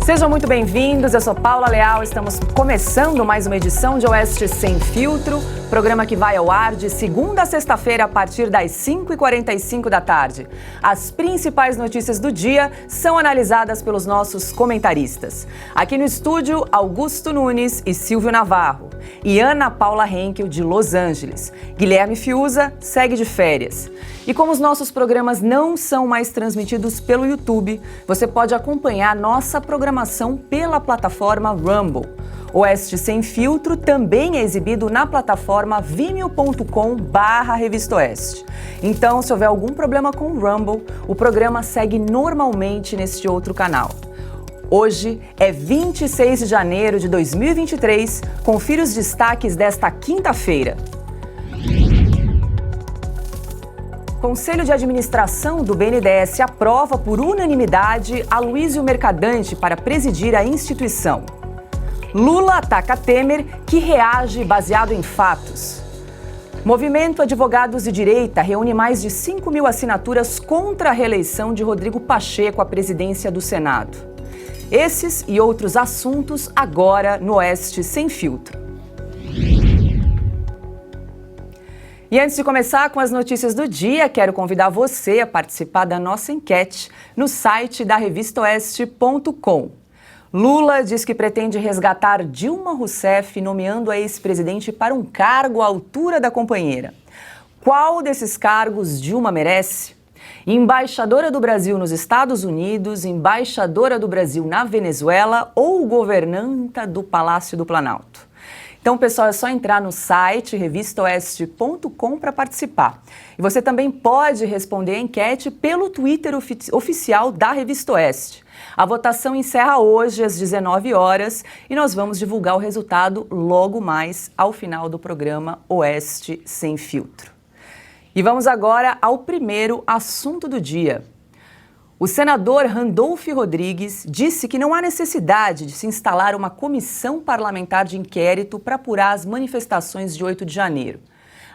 Sejam muito bem-vindos, eu sou Paula Leal, estamos começando mais uma edição de Oeste Sem Filtro, programa que vai ao ar de segunda a sexta-feira a partir das 5h45 da tarde. As principais notícias do dia são analisadas pelos nossos comentaristas. Aqui no estúdio, Augusto Nunes e Silvio Navarro, e Ana Paula Henkel de Los Angeles. Guilherme Fiuza segue de férias. E como os nossos programas não são mais transmitidos pelo YouTube, você pode acompanhar nossa programação pela plataforma Rumble. Oeste Sem Filtro também é exibido na plataforma vimeo.com/Revista Oeste. Então, se houver algum problema com o Rumble, o programa segue normalmente neste outro canal. Hoje é 26 de janeiro de 2023. Confira os destaques desta quinta-feira. Conselho de Administração do BNDES aprova por unanimidade Aloysio Mercadante para presidir a instituição. Lula ataca Temer, que reage baseado em fatos. Movimento Advogados de Direita reúne mais de 5.000 assinaturas contra a reeleição de Rodrigo Pacheco à presidência do Senado. Esses e outros assuntos agora no Oeste Sem Filtro. E antes de começar com as notícias do dia, quero convidar você a participar da nossa enquete no site da revistaoeste.com. Lula diz que pretende resgatar Dilma Rousseff, nomeando a ex-presidente para um cargo à altura da companheira. Qual desses cargos Dilma merece? Embaixadora do Brasil nos Estados Unidos, embaixadora do Brasil na Venezuela ou governanta do Palácio do Planalto? Então, pessoal, é só entrar no site revistaoeste.com para participar. E você também pode responder a enquete pelo Twitter oficial da Revista Oeste. A votação encerra hoje às 19 horas e nós vamos divulgar o resultado logo mais ao final do programa Oeste Sem Filtro. E vamos agora ao primeiro assunto do dia. O senador Randolph Rodrigues disse que não há necessidade de se instalar uma comissão parlamentar de inquérito para apurar as manifestações de 8 de janeiro.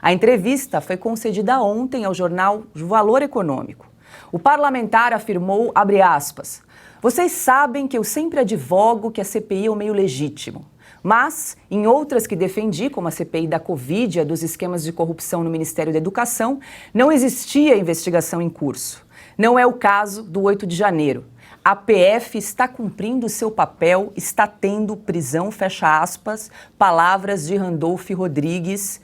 A entrevista foi concedida ontem ao jornal Valor Econômico. O parlamentar afirmou, abre aspas, "Vocês sabem que eu sempre advogo que a CPI é o meio legítimo. Mas, em outras que defendi, como a CPI da Covid e a dos esquemas de corrupção no Ministério da Educação, não existia investigação em curso. Não é o caso do 8 de janeiro. A PF está cumprindo seu papel, está tendo prisão, fecha aspas, palavras de Randolph Rodrigues.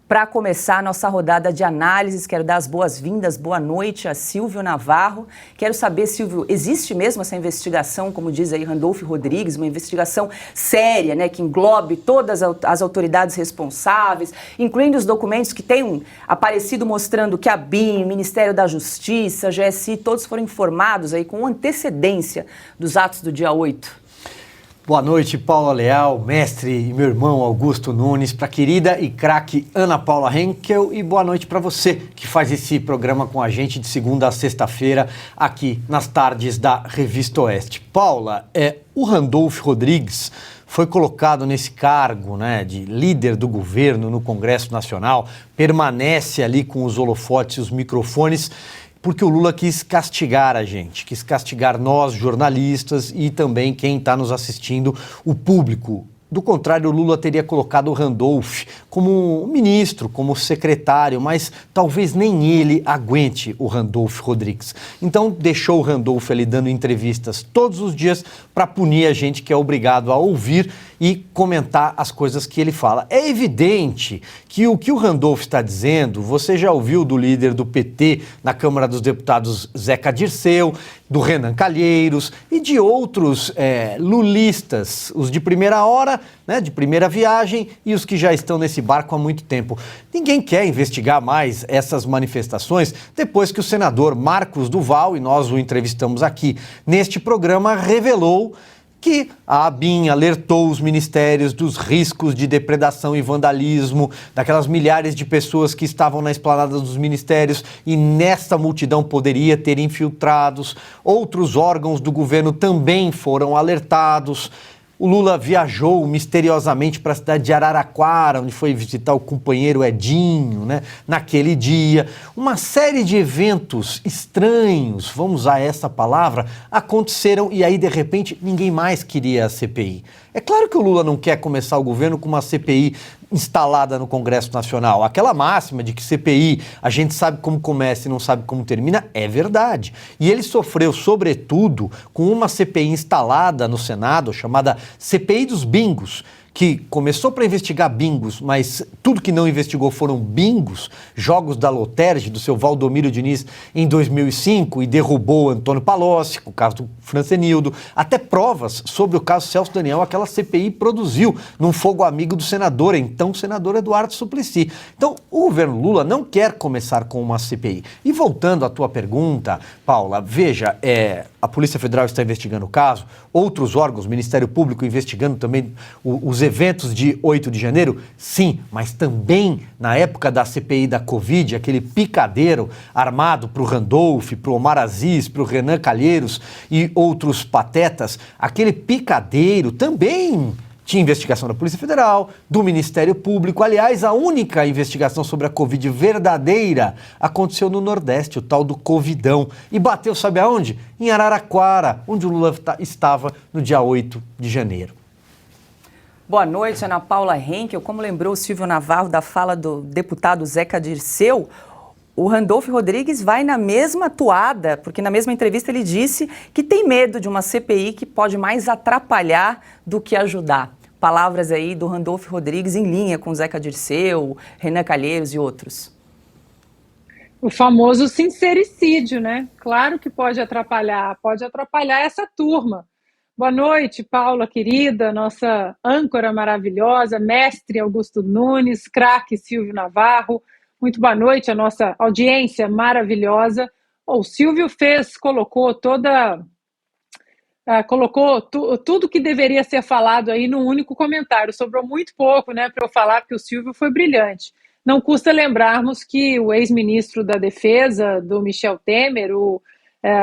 Para começar a nossa rodada de análises, quero dar as boas-vindas, boa noite a Silvio Navarro. Quero saber, Silvio, existe mesmo essa investigação, como diz aí Randolph Rodrigues, uma investigação séria, né, que englobe todas as autoridades responsáveis, incluindo os documentos que têm aparecido mostrando que a BIM, Ministério da Justiça, GSI, todos foram informados aí com antecedência dos atos do dia 8? Boa noite, Paula Leal, mestre e meu irmão Augusto Nunes, para a querida e craque Ana Paula Henkel e boa noite para você que faz esse programa com a gente de segunda a sexta-feira aqui nas tardes da Revista Oeste. Paula, o Randolph Rodrigues foi colocado nesse cargo, né, de líder do governo no Congresso Nacional, permanece ali com os holofotes e os microfones, porque o Lula quis castigar a gente, quis castigar nós, jornalistas, e também quem está nos assistindo, o público. Do contrário, o Lula teria colocado o Randolph como ministro, como secretário, mas talvez nem ele aguente o Randolph Rodrigues. Então, deixou o Randolph ali dando entrevistas todos os dias para punir a gente que é obrigado a ouvir e comentar as coisas que ele fala. É evidente que o Randolph está dizendo, você já ouviu do líder do PT na Câmara dos Deputados, Zeca Dirceu, do Renan Calheiros e de outros lulistas, os de primeira hora, né, de primeira viagem e os que já estão nesse barco há muito tempo. Ninguém quer investigar mais essas manifestações depois que o senador Marcos Duval, e nós o entrevistamos aqui neste programa, revelou que a ABIN alertou os ministérios dos riscos de depredação e vandalismo, daquelas milhares de pessoas que estavam na esplanada dos ministérios e nesta multidão poderia ter infiltrados. Outros órgãos do governo também foram alertados. O Lula viajou misteriosamente para a cidade de Araraquara, onde foi visitar o companheiro Edinho, né? Naquele dia. Uma série de eventos estranhos, vamos usar essa palavra, aconteceram e aí, de repente, ninguém mais queria a CPI. É claro que o Lula não quer começar o governo com uma CPI instalada no Congresso Nacional. Aquela máxima de que CPI a gente sabe como começa e não sabe como termina é verdade. E ele sofreu, sobretudo, com uma CPI instalada no Senado, chamada CPI dos bingos, que começou para investigar bingos, mas tudo que não investigou foram bingos, jogos da Lotérgia, do seu Valdomiro Diniz, em 2005, e derrubou Antônio Palocci, o caso do Francenildo, até provas sobre o caso Celso Daniel, aquela CPI produziu num fogo amigo do senador, então senador Eduardo Suplicy. Então, o governo Lula não quer começar com uma CPI. E voltando à tua pergunta, Paula, veja, a Polícia Federal está investigando o caso, outros órgãos, o Ministério Público investigando também os eventos de 8 de janeiro, sim, mas também na época da CPI da Covid, aquele picadeiro armado para o Randolph, para o Omar Aziz, para o Renan Calheiros e outros patetas, aquele picadeiro também tinha investigação da Polícia Federal, do Ministério Público. Aliás, a única investigação sobre a Covid verdadeira aconteceu no Nordeste, o tal do Covidão. E bateu, sabe aonde? Em Araraquara, onde o Lula estava no dia 8 de janeiro. Boa noite, Ana Paula Henkel. Como lembrou o Silvio Navarro da fala do deputado Zeca Dirceu, o Randolph Rodrigues vai na mesma toada, porque na mesma entrevista ele disse que tem medo de uma CPI que pode mais atrapalhar do que ajudar. Palavras aí do Randolph Rodrigues em linha com Zeca Dirceu, Renan Calheiros e outros. O famoso sincericídio, né? Claro que pode atrapalhar essa turma. Boa noite, Paula querida, nossa âncora maravilhosa, mestre Augusto Nunes, craque Silvio Navarro. Muito boa noite a nossa audiência maravilhosa. O Silvio colocou tudo que deveria ser falado aí num único comentário. Sobrou muito pouco, né, para eu falar, porque o Silvio foi brilhante. Não custa lembrarmos que o ex-ministro da Defesa do Michel Temer, o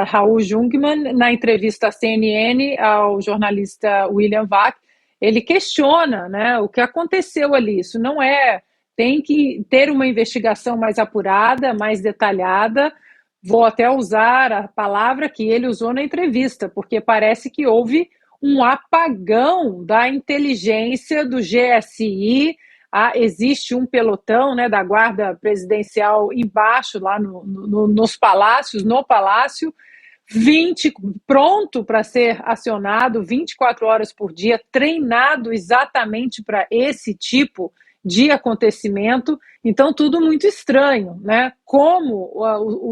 Raul Jungmann, na entrevista à CNN ao jornalista William Vac, ele questiona, né, o que aconteceu ali. Isso não tem que ter uma investigação mais apurada, mais detalhada. Vou até usar a palavra que ele usou na entrevista, porque parece que houve um apagão da inteligência do GSI. Existe um pelotão, né, da guarda presidencial embaixo, lá nos palácios, no palácio, pronto para ser acionado 24 horas por dia, treinado exatamente para esse tipo de acontecimento. Então, tudo muito estranho, né? Como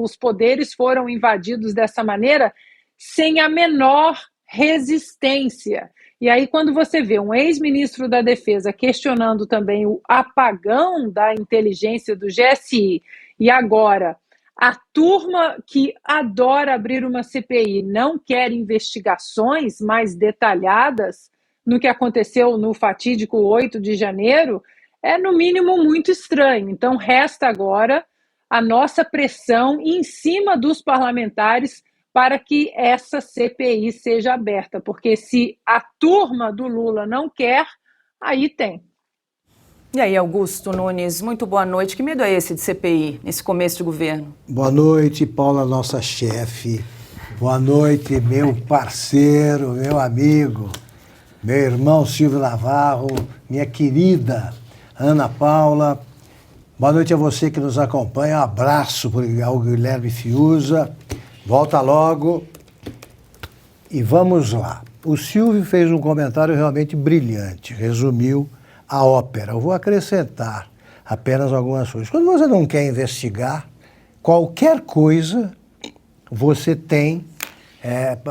os poderes foram invadidos dessa maneira, sem a menor resistência. E aí, quando você vê um ex-ministro da Defesa questionando também o apagão da inteligência do GSI, e agora a turma que adora abrir uma CPI não quer investigações mais detalhadas no que aconteceu no fatídico 8 de janeiro, é, no mínimo, muito estranho. Então, resta agora a nossa pressão em cima dos parlamentares para que essa CPI seja aberta, porque se a turma do Lula não quer, aí tem. E aí, Augusto Nunes, muito boa noite. Que medo é esse de CPI, nesse começo de governo? Boa noite, Paula, nossa chefe. Boa noite, meu parceiro, meu amigo, meu irmão Silvio Navarro, minha querida Ana Paula. Boa noite a você que nos acompanha. Um abraço ao Guilherme Fiuza. Volta logo. E vamos lá. O Silvio fez um comentário realmente brilhante, resumiu a ópera. Eu vou acrescentar apenas algumas coisas. Quando você não quer investigar qualquer coisa, você tem,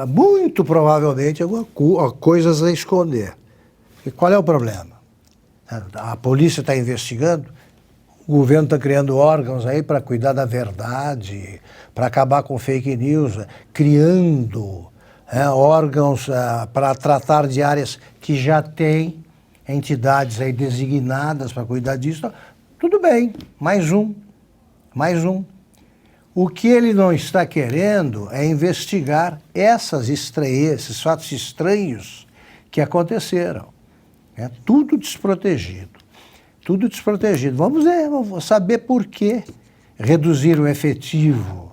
muito provavelmente, coisas a esconder. E qual é o problema? A polícia está investigando, o governo está criando órgãos aí para cuidar da verdade, para acabar com fake news, criando órgãos para tratar de áreas que já tem entidades aí designadas para cuidar disso. Tudo bem, mais um. O que ele não está querendo é investigar esses fatos estranhos que aconteceram. É tudo desprotegido. Tudo desprotegido. Vamos saber por que reduzir o efetivo,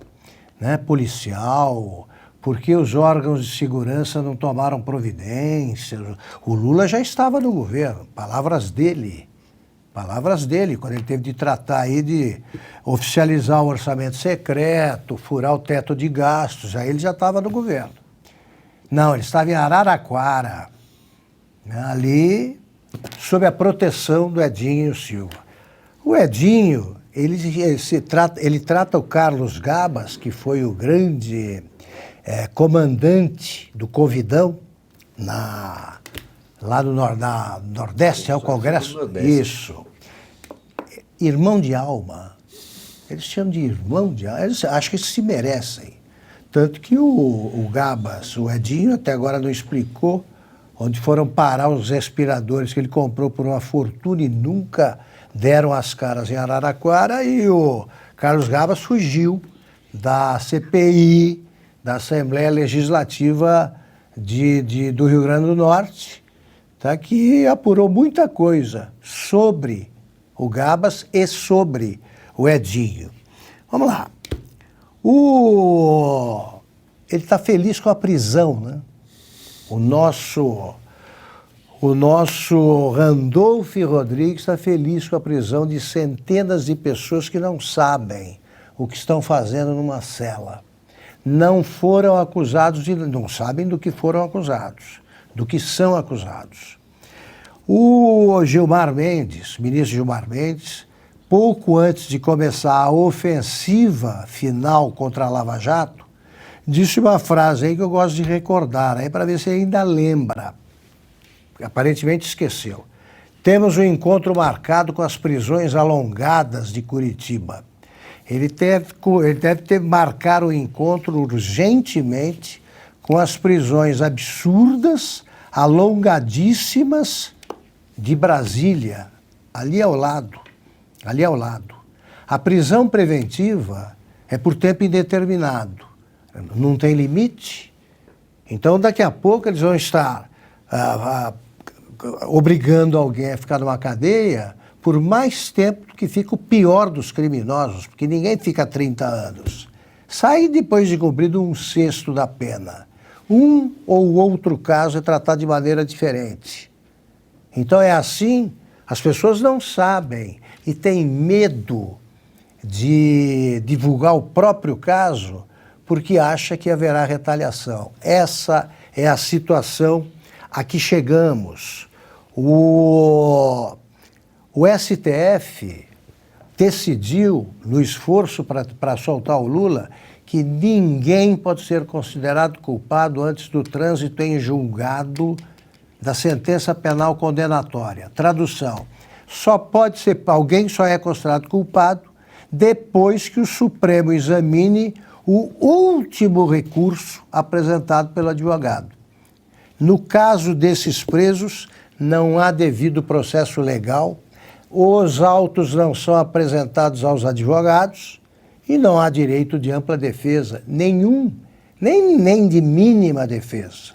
né, policial, por que os órgãos de segurança não tomaram providências. O Lula já estava no governo, palavras dele, quando ele teve de tratar aí de oficializar o orçamento secreto, furar o teto de gastos, aí ele já estava no governo. Não, ele estava em Araraquara, né, ali sob a proteção do Edinho Silva. O Edinho, ele trata o Carlos Gabas, que foi o grande comandante do Covidão, lá no Nordeste, é o Congresso? Isso. Irmão de alma. Eles chamam de irmão de alma. Eles acham que eles se merecem. Tanto que o Gabas, o Edinho, até agora não explicou onde foram parar os respiradores que ele comprou por uma fortuna e nunca deram as caras em Araraquara, e o Carlos Gabas fugiu da CPI, da Assembleia Legislativa do Rio Grande do Norte, tá, que apurou muita coisa sobre o Gabas e sobre o Edinho. Vamos lá. Ele está feliz com a prisão, né? O nosso Randolph Rodrigues está feliz com a prisão de centenas de pessoas que não sabem o que estão fazendo numa cela. Não foram acusados não sabem do que foram acusados, do que são acusados. O Gilmar Mendes, ministro Gilmar Mendes, pouco antes de começar a ofensiva final contra a Lava Jato, disse uma frase aí que eu gosto de recordar, aí para ver se ainda lembra. Aparentemente esqueceu. Temos um encontro marcado com as prisões alongadas de Curitiba. Ele deve marcar o encontro urgentemente com as prisões absurdas, alongadíssimas de Brasília, ali ao lado. A prisão preventiva é por tempo indeterminado. Não tem limite. Então, daqui a pouco, eles vão estar obrigando alguém a ficar numa cadeia por mais tempo do que fica o pior dos criminosos, porque ninguém fica 30 anos. Sai depois de cumprido 1/6 da pena. Um ou outro caso é tratado de maneira diferente. Então é assim, as pessoas não sabem e têm medo de divulgar o próprio caso porque acha que haverá retaliação. Essa é a situação a que chegamos. O STF decidiu, no esforço para soltar o Lula, que ninguém pode ser considerado culpado antes do trânsito em julgado da sentença penal condenatória. Tradução: alguém só é considerado culpado depois que o Supremo examine o último recurso apresentado pelo advogado. No caso desses presos, não há devido processo legal, os autos não são apresentados aos advogados e não há direito de ampla defesa, nenhum, nem de mínima defesa.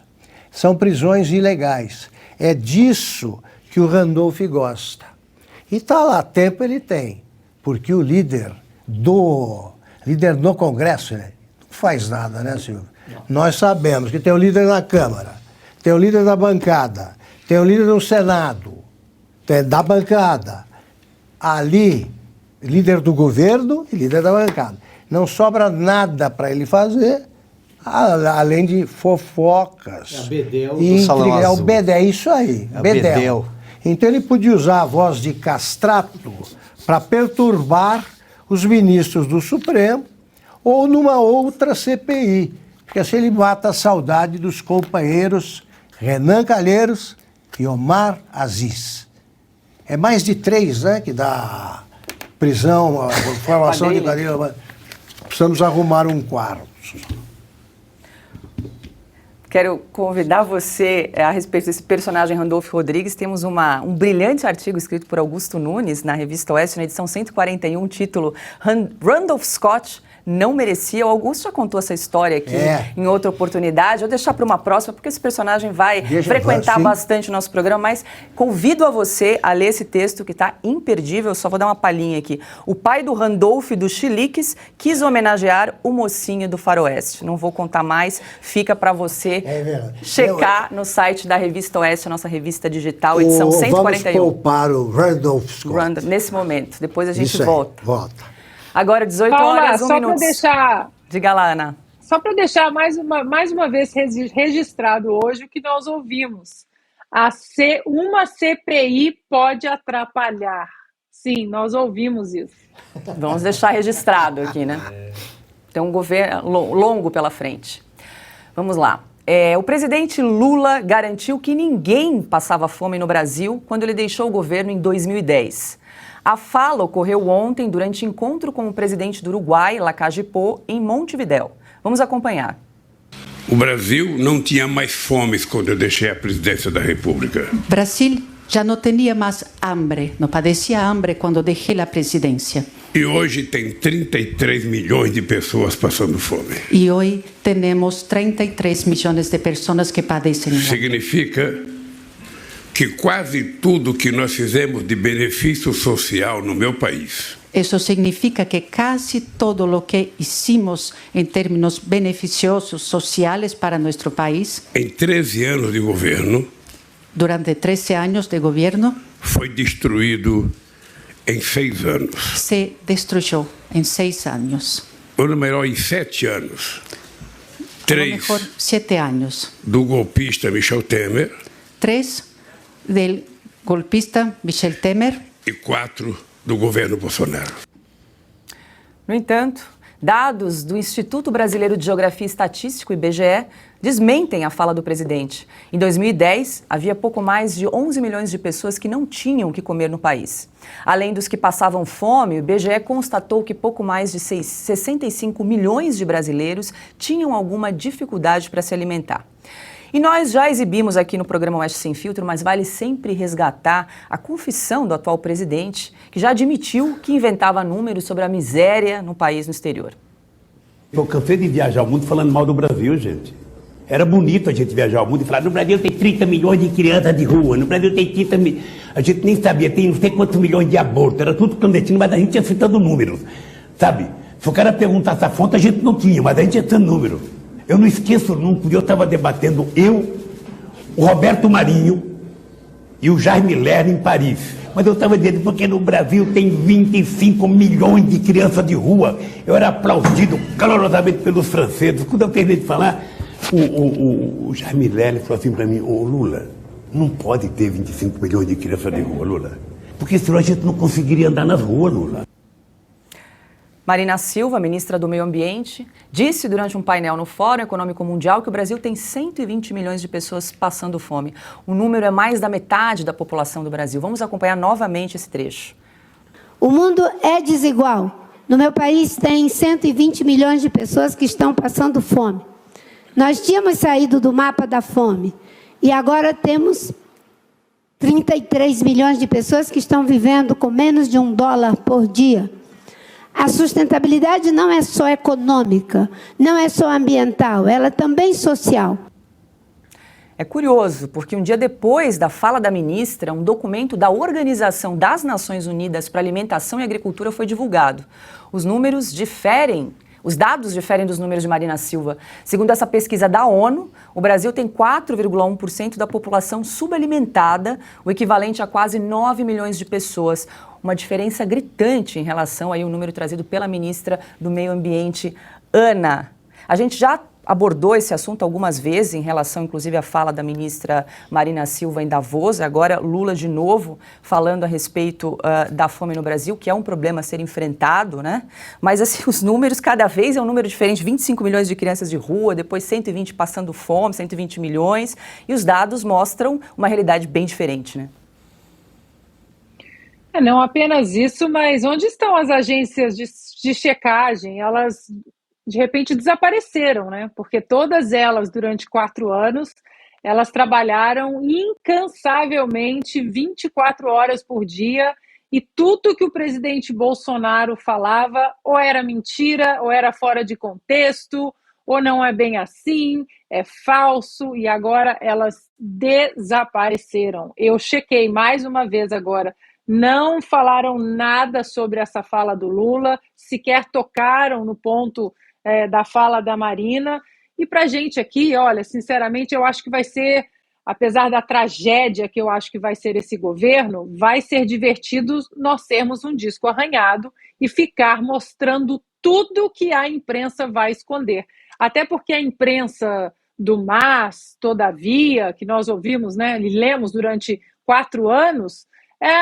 São prisões ilegais. É disso que o Randolph gosta. E tá lá, tempo ele tem, porque o líder no Congresso, né, não faz nada, né, Silvio? Não. Nós sabemos que tem o líder na Câmara, tem o líder na bancada, tem o líder no Senado, tem da bancada. Ali, líder do governo e líder da bancada. Não sobra nada para ele fazer, além de fofocas. É a Bedel do Salão Azul. É o Bedel, é isso aí, é Bedel. Então ele podia usar a voz de castrato para perturbar os ministros do Supremo ou numa outra CPI, porque assim ele mata a saudade dos companheiros Renan Calheiros e Omar Aziz. É mais de 3, né, que dá prisão, formação de cadeia. Precisamos arrumar um quarto. Quero convidar você a respeito desse personagem Randolph Rodrigues. Temos um brilhante artigo escrito por Augusto Nunes na Revista Oeste, na edição 141, título Randolph Scott, não merecia. O Augusto já contou essa história aqui em outra oportunidade. Vou deixar para uma próxima, porque esse personagem vai frequentar bastante o nosso programa, mas convido a você a ler esse texto que está imperdível. Só vou dar uma palhinha aqui. O pai do Randolph dos Chiliques quis homenagear o mocinho do Faroeste. Não vou contar mais, fica para você checar no site da Revista Oeste, a nossa revista digital, edição 141. Vamos poupar o Randolph Scott. Nesse momento, depois a gente Isso volta. Agora, 18 Paula, horas, 1 minuto. Diga lá, Ana. Só para deixar mais uma vez registrado hoje o que nós ouvimos. Uma CPI pode atrapalhar. Sim, nós ouvimos isso. Vamos deixar registrado aqui, né? Tem um governo longo pela frente. Vamos lá. O presidente Lula garantiu que ninguém passava fome no Brasil quando ele deixou o governo em 2010. A fala ocorreu ontem durante encontro com o presidente do Uruguai, Lacalle Pou, em Montevidéu. Vamos acompanhar. O Brasil não tinha mais fome quando eu deixei a presidência da República. Brasil já não tinha mais hambre, não padecia hambre quando deixei a presidência. E hoje tem 33 milhões de pessoas passando fome. E hoje temos 33 milhões de pessoas que padecem. Significa que quase tudo que nós fizemos de benefício social no meu país. Isso significa que quase todo o que hicimos em termos beneficiosos sociais para nosso país, em 13 anos de governo, durante 13 anos de governo, foi destruído em 6 anos. Se destruiu em 6 anos. Ou melhor, em 7 anos. 3 7 anos. Do golpista Michel Temer. 3 do golpista Michel Temer. E 4 do governo Bolsonaro. No entanto, dados do Instituto Brasileiro de Geografia e Estatística, IBGE, desmentem a fala do presidente. Em 2010, havia pouco mais de 11 milhões de pessoas que não tinham o que comer no país. Além dos que passavam fome, o IBGE constatou que pouco mais de 65 milhões de brasileiros tinham alguma dificuldade para se alimentar. E nós já exibimos aqui no programa Oeste Sem Filtro, mas vale sempre resgatar a confissão do atual presidente, que já admitiu que inventava números sobre a miséria no país no exterior. Eu cansei de viajar o mundo falando mal do Brasil, gente. Era bonito a gente viajar o mundo e falar, no Brasil tem 30 milhões de crianças de rua, no Brasil tem 30 milhões... A gente nem sabia, tem não sei quantos milhões de abortos, era tudo clandestino, mas a gente ia citando números, sabe? Se o cara perguntasse a fonte, a gente não tinha, mas a gente ia citando números. Eu não esqueço nunca, eu estava debatendo, o Roberto Marinho e o Jaime Lerner em Paris. Mas eu estava dizendo, porque no Brasil tem 25 milhões de crianças de rua. Eu era aplaudido calorosamente pelos franceses. Quando eu terminei de falar, o Jaime Lerner falou assim para mim, ô Lula, não pode ter 25 milhões de crianças de rua, Lula. Porque senão a gente não conseguiria andar nas ruas, Lula. Marina Silva, ministra do Meio Ambiente, disse durante um painel no Fórum Econômico Mundial que o Brasil tem 120 milhões de pessoas passando fome. O número é mais da metade da população do Brasil. Vamos acompanhar novamente esse trecho. O mundo é desigual. No meu país tem 120 milhões de pessoas que estão passando fome. Nós tínhamos saído do mapa da fome e agora temos 33 milhões de pessoas que estão vivendo com menos de $1 por dia. A sustentabilidade não é só econômica, não é só ambiental, ela é também social. É curioso, porque um dia depois da fala da ministra, um documento da Organização das Nações Unidas para Alimentação e Agricultura foi divulgado. Os números diferem, os dados diferem dos números de Marina Silva. Segundo essa pesquisa da ONU, o Brasil tem 4,1% da população subalimentada, o equivalente a quase 9 milhões de pessoas. Uma diferença gritante em relação ao número trazido pela ministra do Meio Ambiente, Ana. A gente já abordou esse assunto algumas vezes, em relação, inclusive, à fala da ministra Marina Silva em Davos. Agora, Lula, de novo, falando a respeito da fome no Brasil, que é um problema a ser enfrentado, né? Mas, assim, os números, cada vez é um número diferente. 25 milhões de crianças de rua, depois 120 passando fome, 120 milhões. E os dados mostram uma realidade bem diferente, né? Não apenas isso, mas onde estão as agências de checagem? Elas, de repente, desapareceram, né? Porque todas elas, durante 4 anos, elas trabalharam incansavelmente 24 horas por dia e tudo que o presidente Bolsonaro falava ou era mentira, ou era fora de contexto, ou não é bem assim, é falso, e agora elas desapareceram. Eu chequei mais uma vez agora, não falaram nada sobre essa fala do Lula, sequer tocaram no ponto da fala da Marina, e para a gente aqui, olha, sinceramente, eu acho que vai ser, apesar da tragédia que eu acho que vai ser esse governo, vai ser divertido nós sermos um disco arranhado e ficar mostrando tudo que a imprensa vai esconder. Até porque a imprensa do MAS, todavia, que nós ouvimos, né, e lemos durante 4 anos,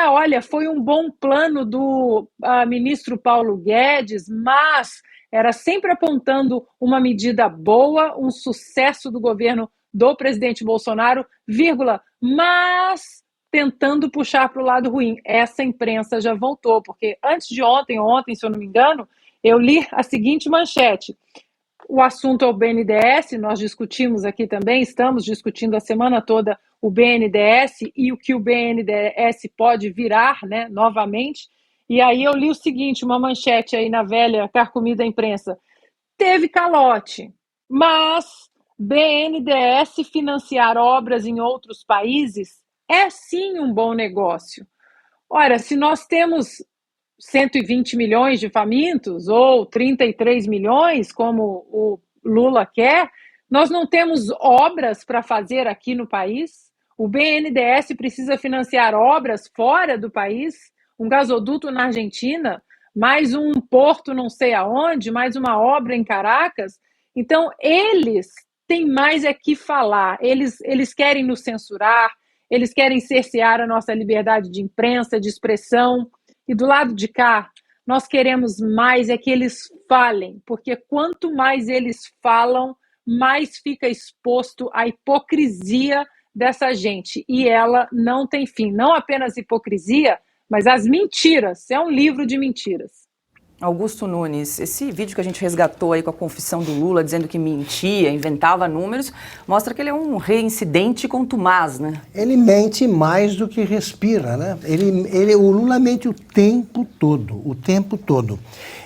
olha, foi um bom plano do ministro Paulo Guedes, mas era sempre apontando uma medida boa, um sucesso do governo do presidente Bolsonaro, mas tentando puxar para o lado ruim. Essa imprensa já voltou, porque antes de ontem, se eu não me engano, eu li a seguinte manchete. O assunto é o BNDES, nós discutimos aqui também, estamos discutindo a semana toda o BNDES e o que o BNDES pode virar, né, novamente. E aí eu li o seguinte, uma manchete aí na velha carcomida imprensa. Teve calote, mas BNDES financiar obras em outros países é sim um bom negócio. Ora, se nós temos 120 milhões de famintos ou 33 milhões, como o Lula quer, nós não temos obras para fazer aqui no país. O BNDES precisa financiar obras fora do país, um gasoduto na Argentina, mais um porto não sei aonde, mais uma obra em Caracas. Então, eles têm mais que falar, eles querem nos censurar, eles querem cercear a nossa liberdade de imprensa, de expressão. E do lado de cá, nós queremos mais que eles falem, porque quanto mais eles falam, mais fica exposto a hipocrisia dessa gente. E ela não tem fim. Não apenas hipocrisia, mas as mentiras. É um livro de mentiras. Augusto Nunes, esse vídeo que a gente resgatou aí com a confissão do Lula, dizendo que mentia, inventava números, mostra que ele é um reincidente contumaz, né? Ele mente mais do que respira, né? O Lula mente o tempo todo.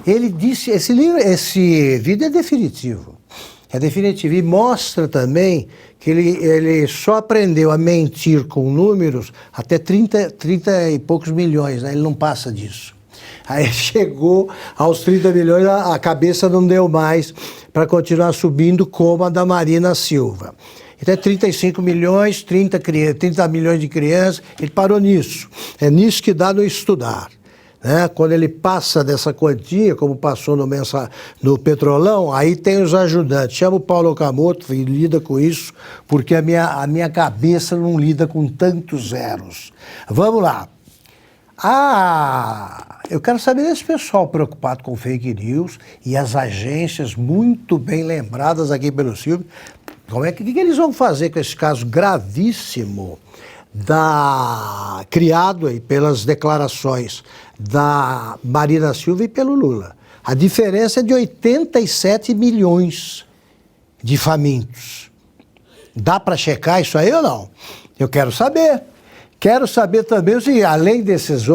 Ele disse, esse vídeo é definitivo. E mostra também que ele só aprendeu a mentir com números até 30 e poucos milhões, né? Ele não passa disso. Aí chegou aos 30 milhões, a cabeça não deu mais para continuar subindo como a da Marina Silva. Então é 35 milhões, 30 milhões de crianças, ele parou nisso. É nisso que dá no estudar. Né? Quando ele passa dessa quantia, como passou no Petrolão, aí tem os ajudantes. Chama o Paulo Okamoto e lida com isso, porque a minha cabeça não lida com tantos zeros. Vamos lá. Eu quero saber desse pessoal preocupado com fake news e as agências muito bem lembradas aqui pelo Silvio. O que eles vão fazer com esse caso gravíssimo criado aí pelas declarações da Marina Silva e pelo Lula? A diferença é de 87 milhões de famintos. Dá para checar isso aí ou não? Eu quero saber. Quero saber também, além dessas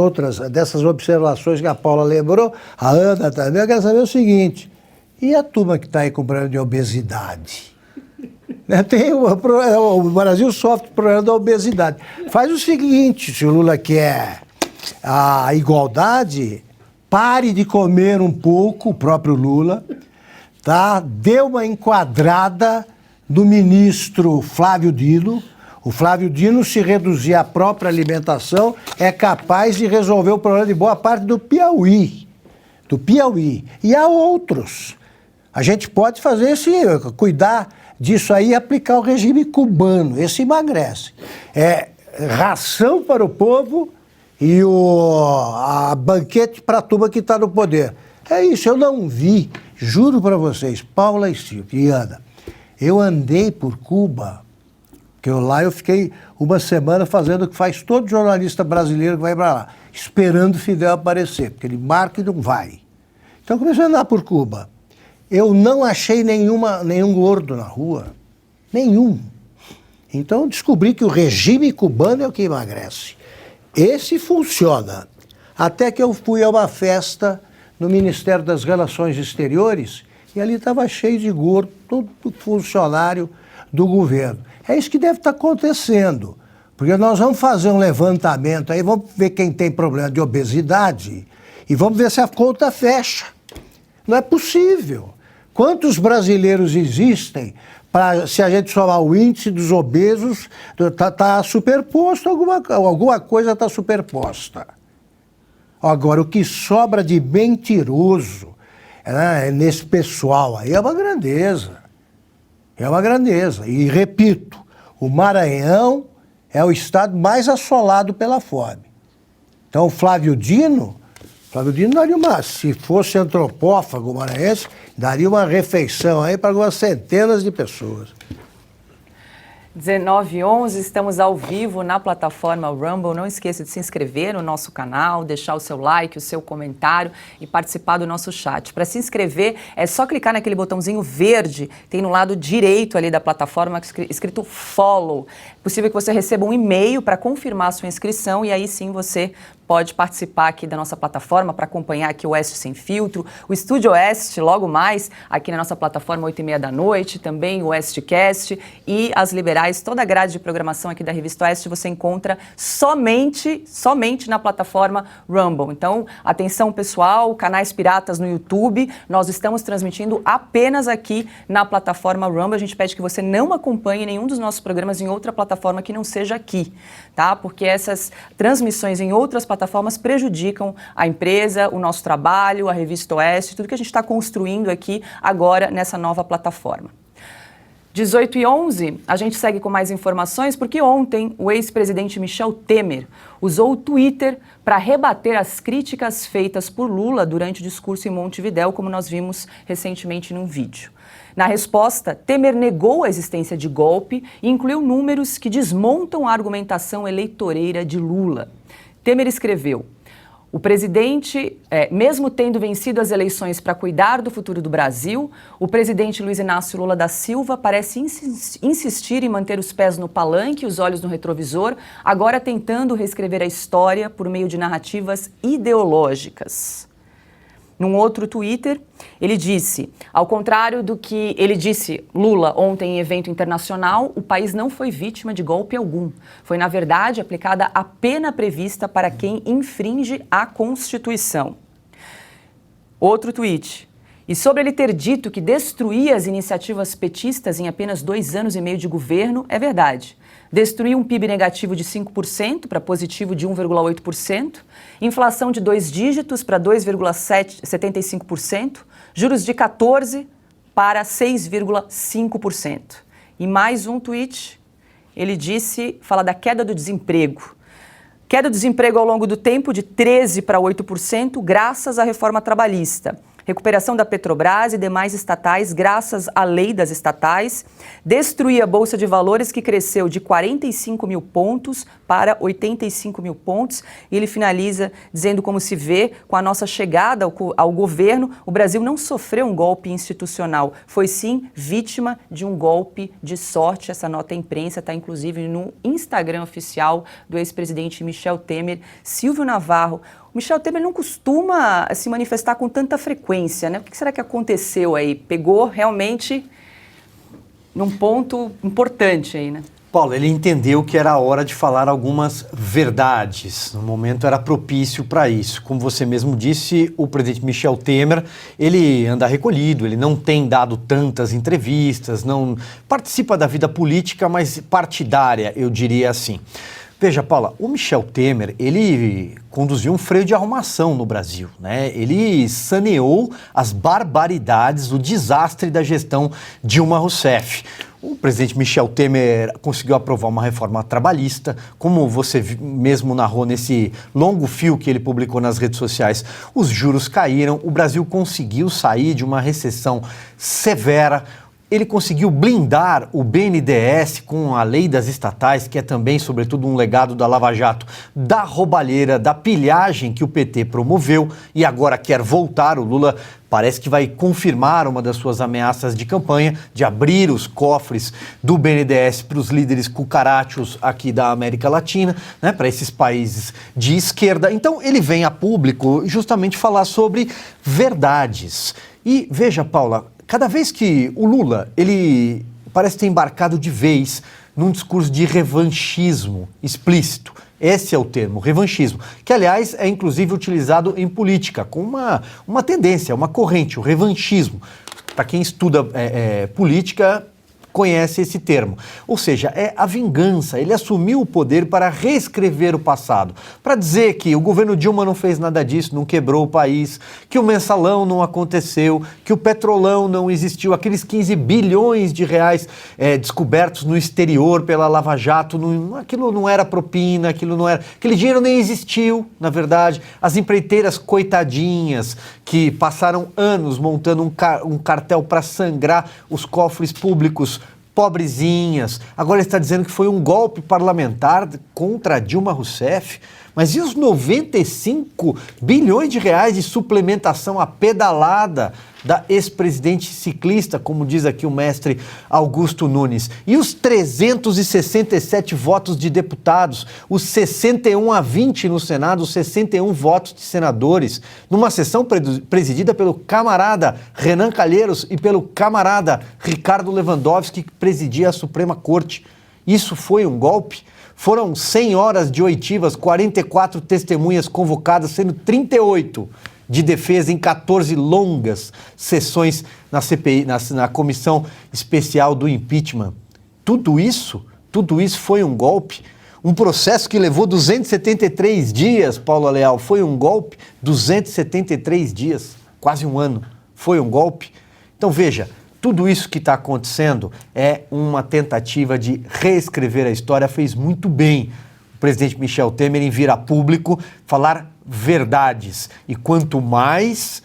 observações que a Paula lembrou, a Ana também, eu quero saber o seguinte, e a turma que está aí com problema de obesidade? O Brasil sofre problema da obesidade. Faz o seguinte, se o Lula quer a igualdade, pare de comer um pouco, o próprio Lula, tá? Dê uma enquadrada do ministro Flávio Dino. O Flávio Dino, se reduzir à própria alimentação, é capaz de resolver o problema de boa parte do Piauí. E há outros. A gente pode fazer cuidar disso aí e aplicar o regime cubano. Esse emagrece. É ração para o povo e a banquete para a turma que está no poder. É isso, eu não vi, juro para vocês, Paula e Silvio e Ana, eu andei por Cuba. Porque lá eu fiquei uma semana fazendo o que faz todo jornalista brasileiro que vai para lá, esperando o Fidel aparecer, porque ele marca e não vai. Então eu comecei a andar por Cuba. Eu não achei nenhum gordo na rua. Nenhum. Então descobri que o regime cubano é o que emagrece. Esse funciona. Até que eu fui a uma festa no Ministério das Relações Exteriores e ali estava cheio de gordo, todo funcionário do governo. É isso que deve estar acontecendo, porque nós vamos fazer um levantamento aí, vamos ver quem tem problema de obesidade e vamos ver se a conta fecha. Não é possível. Quantos brasileiros existem? Se a gente somar o índice dos obesos, está superposto, alguma coisa está superposta. Agora, o que sobra de mentiroso nesse pessoal aí é uma grandeza. É uma grandeza. E, repito, o Maranhão é o estado mais assolado pela fome. Então, Flávio Dino daria se fosse antropófago maranhense, daria uma refeição aí para algumas centenas de pessoas. 19h11, estamos ao vivo na plataforma Rumble. Não esqueça de se inscrever no nosso canal, deixar o seu like, o seu comentário e participar do nosso chat. Para se inscrever, é só clicar naquele botãozinho verde, tem no lado direito ali da plataforma escrito Follow. É possível que você receba um e-mail para confirmar a sua inscrição e aí sim você pode participar aqui da nossa plataforma para acompanhar aqui o Oeste Sem Filtro, o Estúdio Oeste, logo mais, aqui na nossa plataforma, 8h30 da noite, também o Oestecast e as Liberais, toda a grade de programação aqui da Revista Oeste você encontra somente na plataforma Rumble. Então, atenção pessoal, canais piratas no YouTube, nós estamos transmitindo apenas aqui na plataforma Rumble. A gente pede que você não acompanhe nenhum dos nossos programas em outra plataforma que não seja aqui, tá? Porque essas transmissões em outras plataformas prejudicam a empresa, o nosso trabalho, a Revista Oeste, tudo que a gente está construindo aqui agora nessa nova plataforma. 18h11, a gente segue com mais informações porque ontem o ex-presidente Michel Temer usou o Twitter para rebater as críticas feitas por Lula durante o discurso em Montevidéu, como nós vimos recentemente num vídeo. Na resposta, Temer negou a existência de golpe e incluiu números que desmontam a argumentação eleitoreira de Lula. Temer escreveu: o presidente, mesmo tendo vencido as eleições para cuidar do futuro do Brasil, o presidente Luiz Inácio Lula da Silva parece insistir em manter os pés no palanque e os olhos no retrovisor, agora tentando reescrever a história por meio de narrativas ideológicas. Num outro Twitter, ele disse, ao contrário do que ele disse, Lula, ontem em evento internacional, o país não foi vítima de golpe algum. Foi, na verdade, aplicada a pena prevista para quem infringe a Constituição. Outro tweet. E sobre ele ter dito que destruía as iniciativas petistas em apenas 2 anos e meio de governo, é verdade. Destruiu um PIB negativo de 5% para positivo de 1,8%, inflação de 2 dígitos para 2,75%, juros de 14% para 6,5%. E mais um tweet, ele disse, fala da queda do desemprego. Queda do desemprego ao longo do tempo de 13% para 8%, graças à reforma trabalhista. Recuperação da Petrobras e demais estatais graças à lei das estatais, destruir a Bolsa de Valores que cresceu de 45 mil pontos para 85 mil pontos. E ele finaliza dizendo como se vê, com a nossa chegada ao governo, o Brasil não sofreu um golpe institucional, foi sim vítima de um golpe de sorte. Essa nota à imprensa está inclusive no Instagram oficial do ex-presidente Michel Temer. Silvio Navarro, Michel Temer não costuma se manifestar com tanta frequência, né? O que será que aconteceu aí? Pegou realmente num ponto importante aí, né? Paulo, ele entendeu que era a hora de falar algumas verdades. No momento era propício para isso. Como você mesmo disse, o presidente Michel Temer, ele anda recolhido, ele não tem dado tantas entrevistas, não participa da vida política, mas partidária, eu diria assim. Veja, Paula, o Michel Temer, ele conduziu um freio de arrumação no Brasil, né? Ele saneou as barbaridades, o desastre da gestão Dilma Rousseff. O presidente Michel Temer conseguiu aprovar uma reforma trabalhista, como você mesmo narrou nesse longo fio que ele publicou nas redes sociais. Os juros caíram, o Brasil conseguiu sair de uma recessão severa, ele conseguiu blindar o BNDES com a lei das estatais, que é também, sobretudo, um legado da Lava Jato, da roubalheira, da pilhagem que o PT promoveu e agora quer voltar. O Lula parece que vai confirmar uma das suas ameaças de campanha, de abrir os cofres do BNDES para os líderes cucarachos aqui da América Latina, né, para esses países de esquerda. Então, ele vem a público justamente falar sobre verdades. E veja, Paula, cada vez que o Lula, ele parece ter embarcado de vez num discurso de revanchismo explícito. Esse é o termo, revanchismo, que, aliás, é inclusive utilizado em política, com uma tendência, uma corrente, o revanchismo. Para quem estuda política, conhece esse termo. Ou seja, é a vingança. Ele assumiu o poder para reescrever o passado, para dizer que o governo Dilma não fez nada disso, não quebrou o país, que o mensalão não aconteceu, que o petrolão não existiu, aqueles 15 bilhões de reais descobertos no exterior pela Lava Jato, aquilo não era propina, aquele dinheiro nem existiu, na verdade. As empreiteiras coitadinhas que passaram anos montando um cartel para sangrar os cofres públicos, pobrezinhas. Agora ele está dizendo que foi um golpe parlamentar contra Dilma Rousseff. Mas e os 95 bilhões de reais de suplementação à pedalada da ex-presidente ciclista, como diz aqui o mestre Augusto Nunes? E os 367 votos de deputados, os 61-20 no Senado, os 61 votos de senadores, numa sessão presidida pelo camarada Renan Calheiros e pelo camarada Ricardo Lewandowski, que presidia a Suprema Corte. Isso foi um golpe? Foram 100 horas de oitivas, 44 testemunhas convocadas, sendo 38 de defesa em 14 longas sessões na CPI, na Comissão Especial do Impeachment. Tudo isso foi um golpe. Um processo que levou 273 dias, Paulo Leal, foi um golpe. 273 dias, quase um ano, foi um golpe. Então veja, tudo isso que está acontecendo é uma tentativa de reescrever a história. Fez muito bem o presidente Michel Temer em vir a público falar verdades. E quanto mais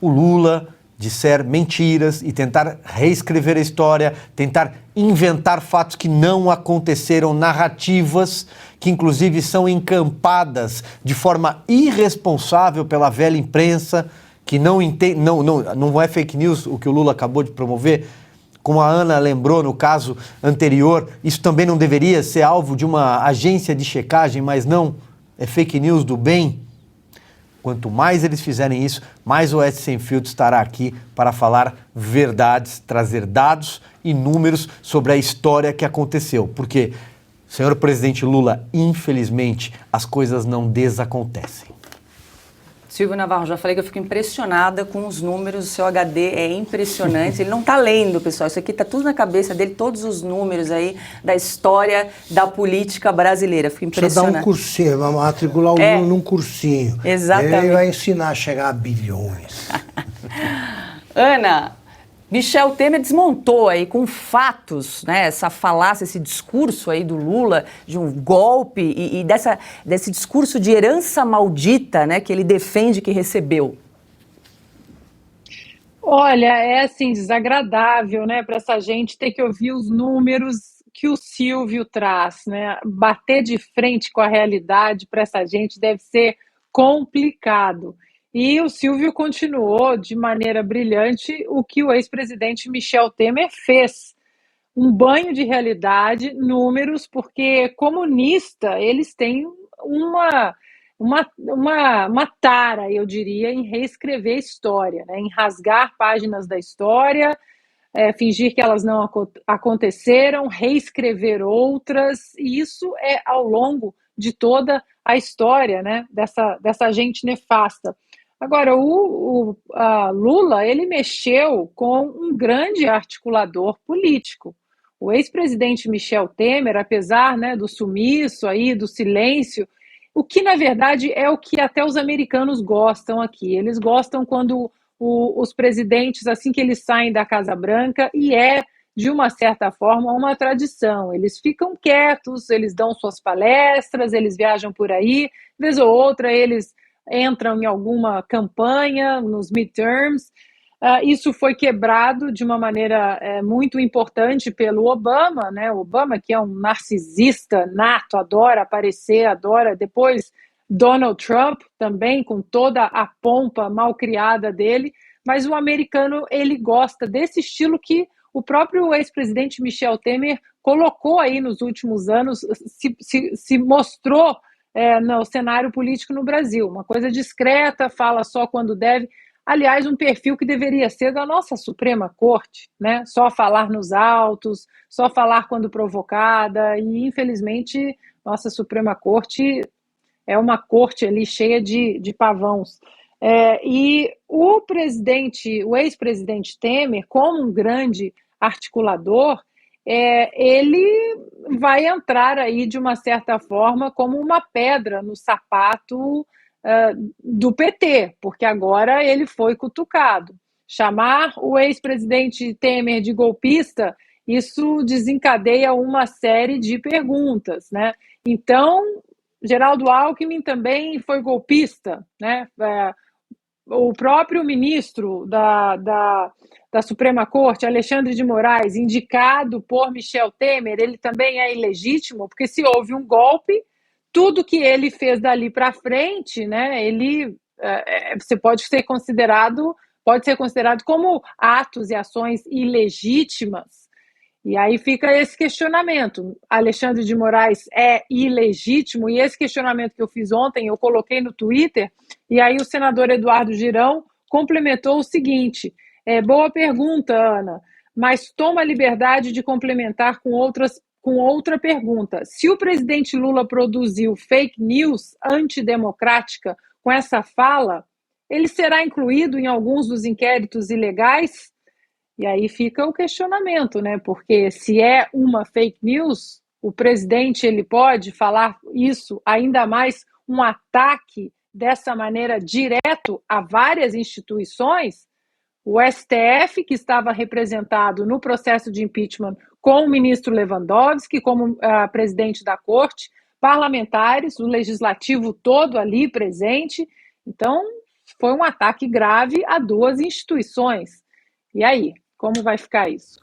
o Lula disser mentiras e tentar reescrever a história, tentar inventar fatos que não aconteceram, narrativas que inclusive são encampadas de forma irresponsável pela velha imprensa, que não é fake news o que o Lula acabou de promover. Como a Ana lembrou no caso anterior, isso também não deveria ser alvo de uma agência de checagem, mas não, é fake news do bem. Quanto mais eles fizerem isso, mais o Oeste Sem Filtro estará aqui para falar verdades, trazer dados e números sobre a história que aconteceu. Porque, senhor presidente Lula, infelizmente, as coisas não desacontecem. Silvio Navarro, já falei que eu fico impressionada com os números, o seu HD é impressionante, ele não está lendo, pessoal, isso aqui está tudo na cabeça dele, todos os números aí da história da política brasileira, fico impressionada. Precisa dar um cursinho, vai matricular o Lula num cursinho. Exatamente. Ele vai ensinar a chegar a bilhões. Ana, Michel Temer desmontou aí com fatos, né, essa falácia, esse discurso aí do Lula de um golpe e desse discurso de herança maldita, né, que ele defende que recebeu. Olha, é assim, desagradável, né, para essa gente ter que ouvir os números que o Silvio traz, né? Bater de frente com a realidade para essa gente deve ser complicado. E o Silvio continuou de maneira brilhante o que o ex-presidente Michel Temer fez. Um banho de realidade, números, porque comunista, eles têm uma tara, eu diria, em reescrever a história, né? Em rasgar páginas da história, fingir que elas não aconteceram, reescrever outras, e isso é ao longo de toda a história, né? dessa gente nefasta. Agora, o Lula, ele mexeu com um grande articulador político. O ex-presidente Michel Temer, apesar, né, do sumiço aí, do silêncio, o que, na verdade, é o que até os americanos gostam aqui. Eles gostam quando os presidentes, assim que eles saem da Casa Branca, e de uma certa forma, uma tradição. Eles ficam quietos, eles dão suas palestras, eles viajam por aí, vez ou outra eles entram em alguma campanha, nos midterms, Isso foi quebrado de uma maneira muito importante pelo Obama, né? O Obama, que é um narcisista nato, adora aparecer, adora. Depois, Donald Trump também, com toda a pompa mal criada dele. Mas o americano, ele gosta desse estilo que o próprio ex-presidente Michel Temer colocou aí nos últimos anos, se mostrou no cenário político no Brasil. Uma coisa discreta, fala só quando deve. Aliás, um perfil que deveria ser da nossa Suprema Corte, né? Só falar nos autos, só falar quando provocada, e infelizmente nossa Suprema Corte é uma corte ali cheia de pavãos. E o ex-presidente Temer, como um grande articulador, ele vai entrar aí de uma certa forma como uma pedra no sapato do PT, porque agora ele foi cutucado. Chamar o ex-presidente Temer de golpista, isso desencadeia uma série de perguntas, né? Então, Geraldo Alckmin também foi golpista, né? O próprio ministro da Suprema Corte, Alexandre de Moraes, indicado por Michel Temer, ele também é ilegítimo, porque se houve um golpe, tudo que ele fez dali para frente, né, pode ser considerado como atos e ações ilegítimas. E aí fica esse questionamento. Alexandre de Moraes é ilegítimo? E esse questionamento que eu fiz ontem, eu coloquei no Twitter, e aí o senador Eduardo Girão complementou o seguinte: boa pergunta, Ana, mas toma a liberdade de complementar com outra pergunta. Se o presidente Lula produziu fake news antidemocrática com essa fala, ele será incluído em alguns dos inquéritos ilegais? E aí fica o questionamento, né? Porque se é uma fake news, o presidente ele pode falar isso, ainda mais um ataque dessa maneira direto a várias instituições. O STF, que estava representado no processo de impeachment com o ministro Lewandowski, como presidente da corte, parlamentares, o legislativo todo ali presente. Então, foi um ataque grave a duas instituições. E aí, como vai ficar isso?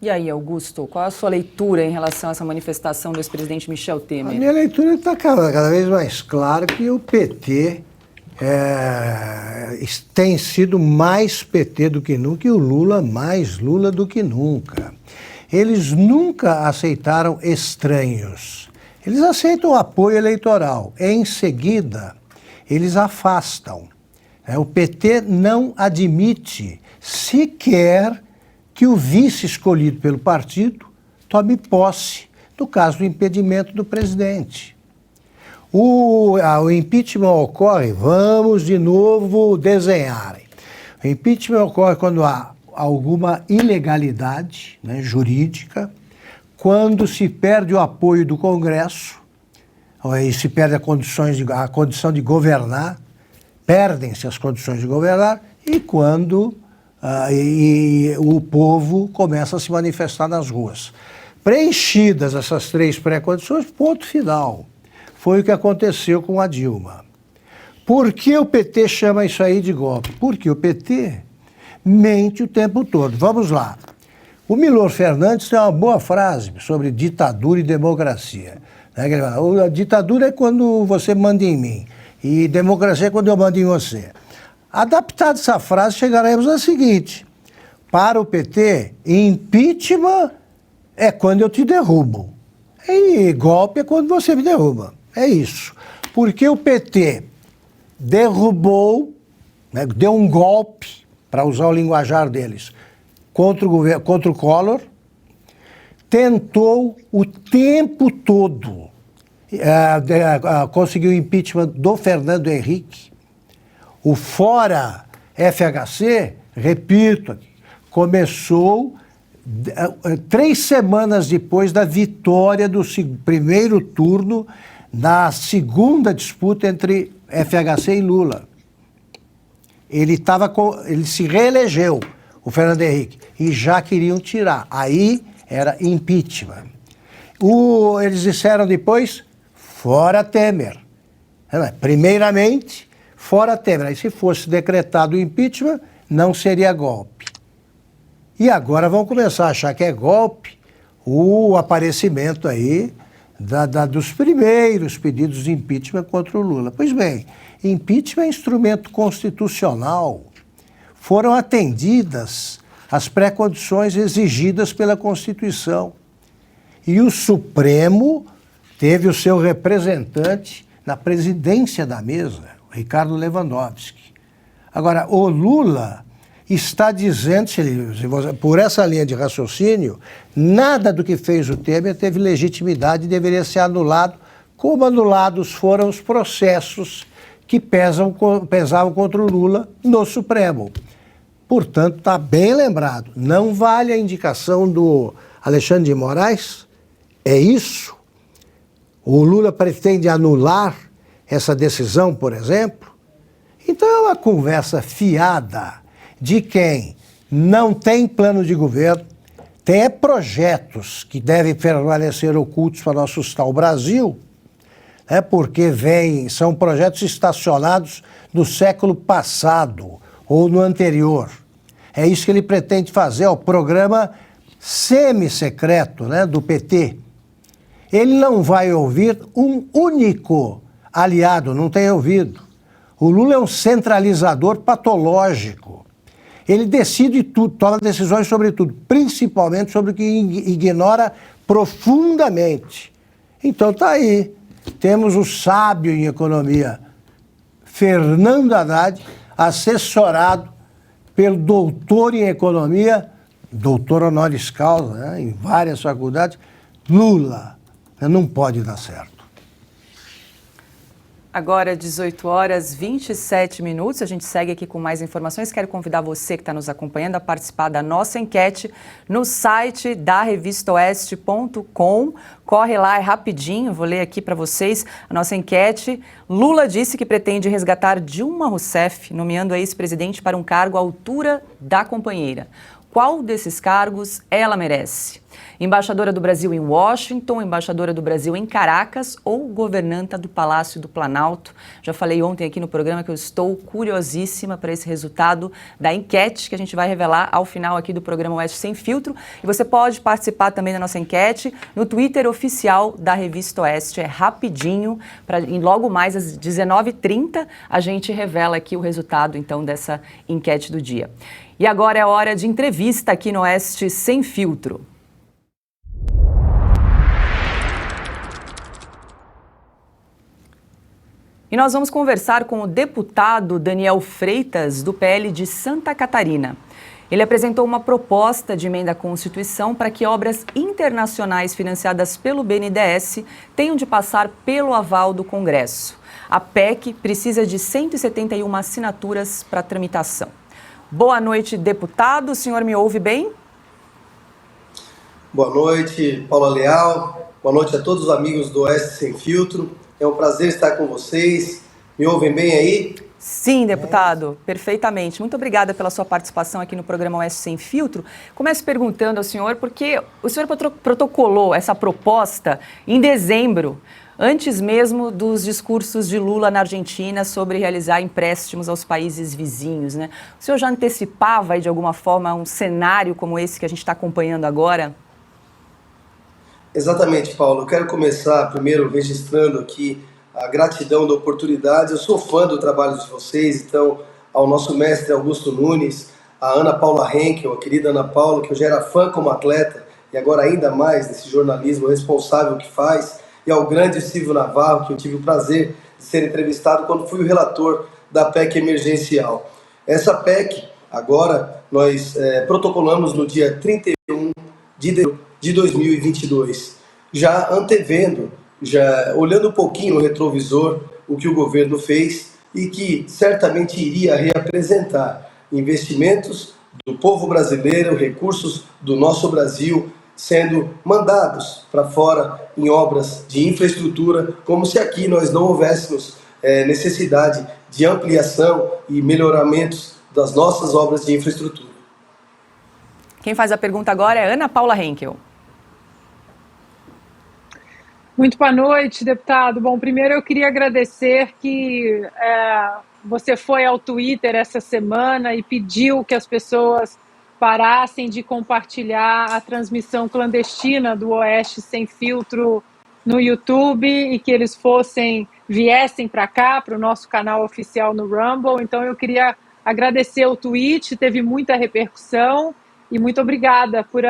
E aí, Augusto, qual a sua leitura em relação a essa manifestação do ex-presidente Michel Temer? A minha leitura está cada vez mais clara que o PT tem sido mais PT do que nunca e o Lula mais Lula do que nunca. Eles nunca aceitaram estranhos. Eles aceitam o apoio eleitoral. Em seguida, eles afastam. O PT não admite sequer que o vice escolhido pelo partido tome posse no caso do impedimento do presidente. O impeachment ocorre, vamos de novo desenhar. O impeachment ocorre quando há alguma ilegalidade, né, jurídica, quando se perde o apoio do Congresso, e se perde a condição de governar, perdem-se as condições de governar, e quando o povo começa a se manifestar nas ruas. Preenchidas essas três pré-condições, ponto final. Foi o que aconteceu com a Dilma. Por que o PT chama isso aí de golpe? Porque o PT mente o tempo todo. Vamos lá. O Milor Fernandes tem uma boa frase sobre ditadura e democracia. Ele fala, a ditadura é quando você manda em mim e democracia é quando eu mando em você. Adaptado essa frase, chegaremos ao seguinte: para o PT, impeachment é quando eu te derrubo. E golpe é quando você me derruba. É isso. Porque o PT derrubou, né, deu um golpe, para usar o linguajar deles, contra o Collor, tentou o tempo todo conseguir o impeachment do Fernando Henrique. O fora FHC, repito, começou 3 semanas depois da vitória do primeiro turno na segunda disputa entre FHC e Lula. Ele se reelegeu, o Fernando Henrique, e já queriam tirar. Aí era impeachment. Eles disseram depois, fora Temer. Primeiramente, fora Temer. Aí se fosse decretado o impeachment, não seria golpe. E agora vão começar a achar que é golpe o aparecimento aí dos primeiros pedidos de impeachment contra o Lula. Pois bem, impeachment é instrumento constitucional. Foram atendidas as pré-condições exigidas pela Constituição. E o Supremo teve o seu representante na presidência da mesa, Ricardo Lewandowski. Agora, o Lula está dizendo, por essa linha de raciocínio, nada do que fez o Temer teve legitimidade e deveria ser anulado, como anulados foram os processos que pesavam contra o Lula no Supremo. Portanto, está bem lembrado, não vale a indicação do Alexandre de Moraes, é isso? O Lula pretende anular essa decisão, por exemplo? Então é uma conversa fiada de quem não tem plano de governo, tem projetos que devem permanecer ocultos para não assustar o Brasil, porque são projetos estacionados no século passado ou no anterior. É isso que ele pretende fazer, o programa semi-secreto, do PT. Ele não vai ouvir um único aliado, não tem ouvido. O Lula é um centralizador patológico. Ele decide tudo, toma decisões sobre tudo, principalmente sobre o que ignora profundamente. Então tá aí, temos o sábio em economia, Fernando Haddad, assessorado pelo doutor em economia, doutor honoris causa, em várias faculdades, Lula. Não pode dar certo. Agora, 18h27. A gente segue aqui com mais informações. Quero convidar você que está nos acompanhando a participar da nossa enquete no site da revistaoeste.com. Corre lá, é rapidinho, vou ler aqui para vocês a nossa enquete. Lula disse que pretende resgatar Dilma Rousseff, nomeando a ex-presidente para um cargo à altura da companheira. Qual desses cargos ela merece? Embaixadora do Brasil em Washington, embaixadora do Brasil em Caracas ou governanta do Palácio do Planalto? Já falei ontem aqui no programa que eu estou curiosíssima para esse resultado da enquete que a gente vai revelar ao final aqui do programa Oeste Sem Filtro. E você pode participar também da nossa enquete no Twitter oficial da Revista Oeste. É rapidinho, e logo mais às 19h30 a gente revela aqui o resultado então dessa enquete do dia. E agora é hora de entrevista aqui no Oeste Sem Filtro. E nós vamos conversar com o deputado Daniel Freitas, do PL de Santa Catarina. Ele apresentou uma proposta de emenda à Constituição para que obras internacionais financiadas pelo BNDES tenham de passar pelo aval do Congresso. A PEC precisa de 171 assinaturas para tramitação. Boa noite, deputado. O senhor me ouve bem? Boa noite, Paula Leal. Boa noite a todos os amigos do Oeste Sem Filtro. É um prazer estar com vocês. Me ouvem bem aí? Sim, deputado, perfeitamente. Muito obrigada pela sua participação aqui no programa Oeste Sem Filtro. Começo perguntando ao senhor, porque o senhor protocolou essa proposta em dezembro, antes mesmo dos discursos de Lula na Argentina sobre realizar empréstimos aos países vizinhos, né? O senhor já antecipava aí, de alguma forma, um cenário como esse que a gente está acompanhando agora? Exatamente, Paulo. Eu quero começar primeiro registrando aqui a gratidão da oportunidade. Eu sou fã do trabalho de vocês, então, ao nosso mestre Augusto Nunes, a Ana Paula Henkel, a querida Ana Paula, que eu já era fã como atleta, e agora ainda mais desse jornalismo responsável que faz, e ao grande Silvio Navarro, que eu tive o prazer de ser entrevistado quando fui o relator da PEC emergencial. Essa PEC, agora, nós protocolamos no dia 31 de dezembro de 2022, já antevendo, já olhando um pouquinho no retrovisor o que o governo fez e que certamente iria reapresentar investimentos do povo brasileiro, recursos do nosso Brasil sendo mandados para fora em obras de infraestrutura, como se aqui nós não houvéssemos necessidade de ampliação e melhoramentos das nossas obras de infraestrutura. Quem faz a pergunta agora é Ana Paula Henkel. Muito boa noite, deputado. Bom, primeiro eu queria agradecer que você foi ao Twitter essa semana e pediu que as pessoas parassem de compartilhar a transmissão clandestina do Oeste Sem Filtro no YouTube e que eles viessem para cá, para o nosso canal oficial no Rumble. Então eu queria agradecer o tweet, teve muita repercussão, e muito obrigada por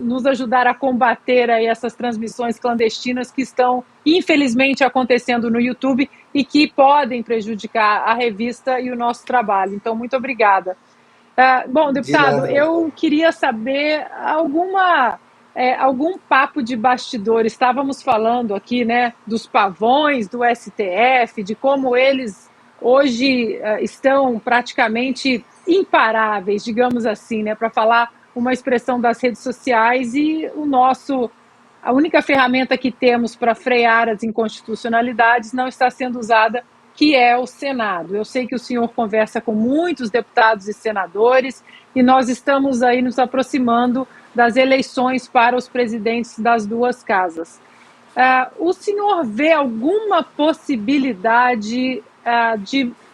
nos ajudar a combater aí essas transmissões clandestinas que estão, infelizmente, acontecendo no YouTube e que podem prejudicar a revista e o nosso trabalho. Então, muito obrigada. Bom, deputado, eu queria saber algum papo de bastidor. Estávamos falando aqui, né, dos pavões do STF, de como eles hoje estão praticamente imparáveis, digamos assim, né, para falar uma expressão das redes sociais, e a única ferramenta que temos para frear as inconstitucionalidades não está sendo usada, que é o Senado. Eu sei que o senhor conversa com muitos deputados e senadores, e nós estamos aí nos aproximando das eleições para os presidentes das duas casas. O senhor vê alguma possibilidade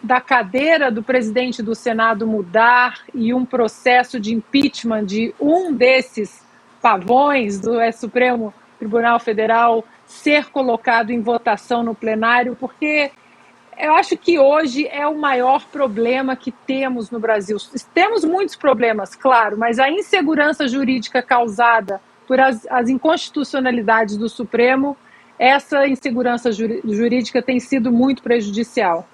da cadeira do presidente do Senado mudar e um processo de impeachment de um desses pavões do Supremo Tribunal Federal ser colocado em votação no plenário? Porque eu acho que hoje é o maior problema que temos no Brasil. Temos muitos problemas, claro, mas a insegurança jurídica causada por as inconstitucionalidades do Supremo, essa insegurança jurídica tem sido muito prejudicial.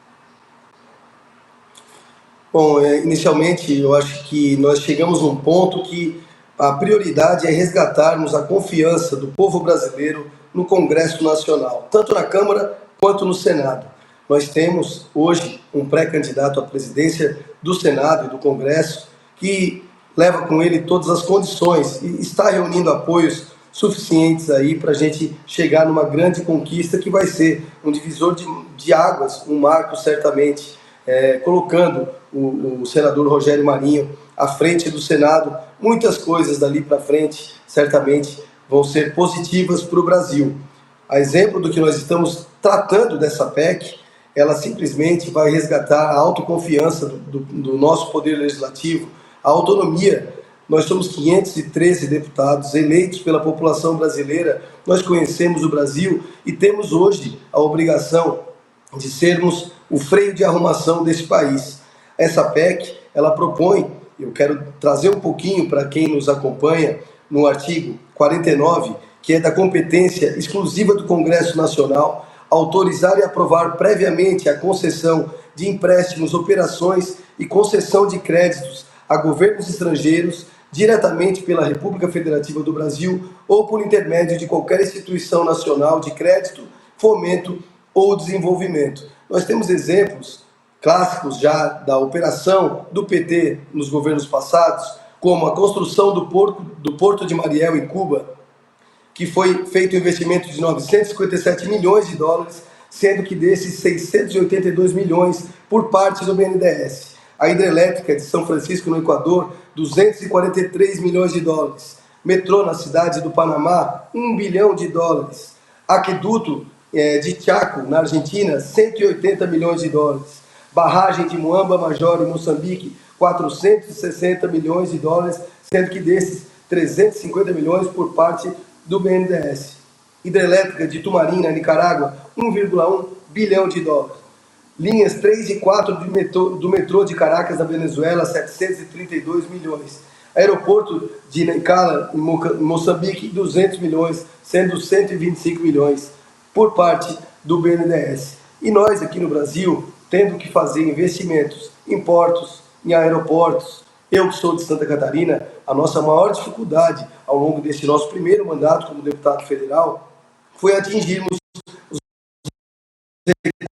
Bom, inicialmente eu acho que nós chegamos num ponto que a prioridade é resgatarmos a confiança do povo brasileiro no Congresso Nacional, tanto na Câmara quanto no Senado. Nós temos hoje um pré-candidato à presidência do Senado e do Congresso que leva com ele todas as condições e está reunindo apoios suficientes aí para a gente chegar numa grande conquista que vai ser um divisor de águas, um marco certamente, colocando o senador Rogério Marinho à frente do Senado. Muitas coisas dali para frente certamente vão ser positivas para o Brasil. A exemplo do que nós estamos tratando dessa PEC, ela simplesmente vai resgatar a autoconfiança do nosso poder legislativo, a autonomia. Nós somos 513 deputados eleitos pela população brasileira, nós conhecemos o Brasil e temos hoje a obrigação de sermos o freio de arrumação desse país. Essa PEC, ela propõe, eu quero trazer um pouquinho para quem nos acompanha, no artigo 49, que é da competência exclusiva do Congresso Nacional, autorizar e aprovar previamente a concessão de empréstimos, operações e concessão de créditos a governos estrangeiros diretamente pela República Federativa do Brasil ou por intermédio de qualquer instituição nacional de crédito, fomento ou desenvolvimento. Nós temos exemplos clássicos já da operação do PT nos governos passados, como a construção do Porto de Mariel em Cuba, que foi feito um investimento de 957 milhões de dólares, sendo que desses 682 milhões por parte do BNDES. A hidrelétrica de São Francisco, no Equador, 243 milhões de dólares. Metrô na cidade do Panamá, 1 bilhão de dólares. Aqueduto de Chaco, na Argentina, 180 milhões de dólares. Barragem de Muamba Major, em Moçambique, 460 milhões de dólares, sendo que desses 350 milhões por parte do BNDES. Hidrelétrica de Tumarim, na Nicarágua, 1,1 bilhão de dólares. Linhas 3 e 4 do metrô de Caracas, na Venezuela, 732 milhões. Aeroporto de Nacala, em Moçambique, 200 milhões, sendo 125 milhões por parte do BNDES. E nós, aqui no Brasil, tendo que fazer investimentos em portos, em aeroportos. Eu, que sou de Santa Catarina, a nossa maior dificuldade ao longo desse nosso primeiro mandato como deputado federal foi atingirmos os recursos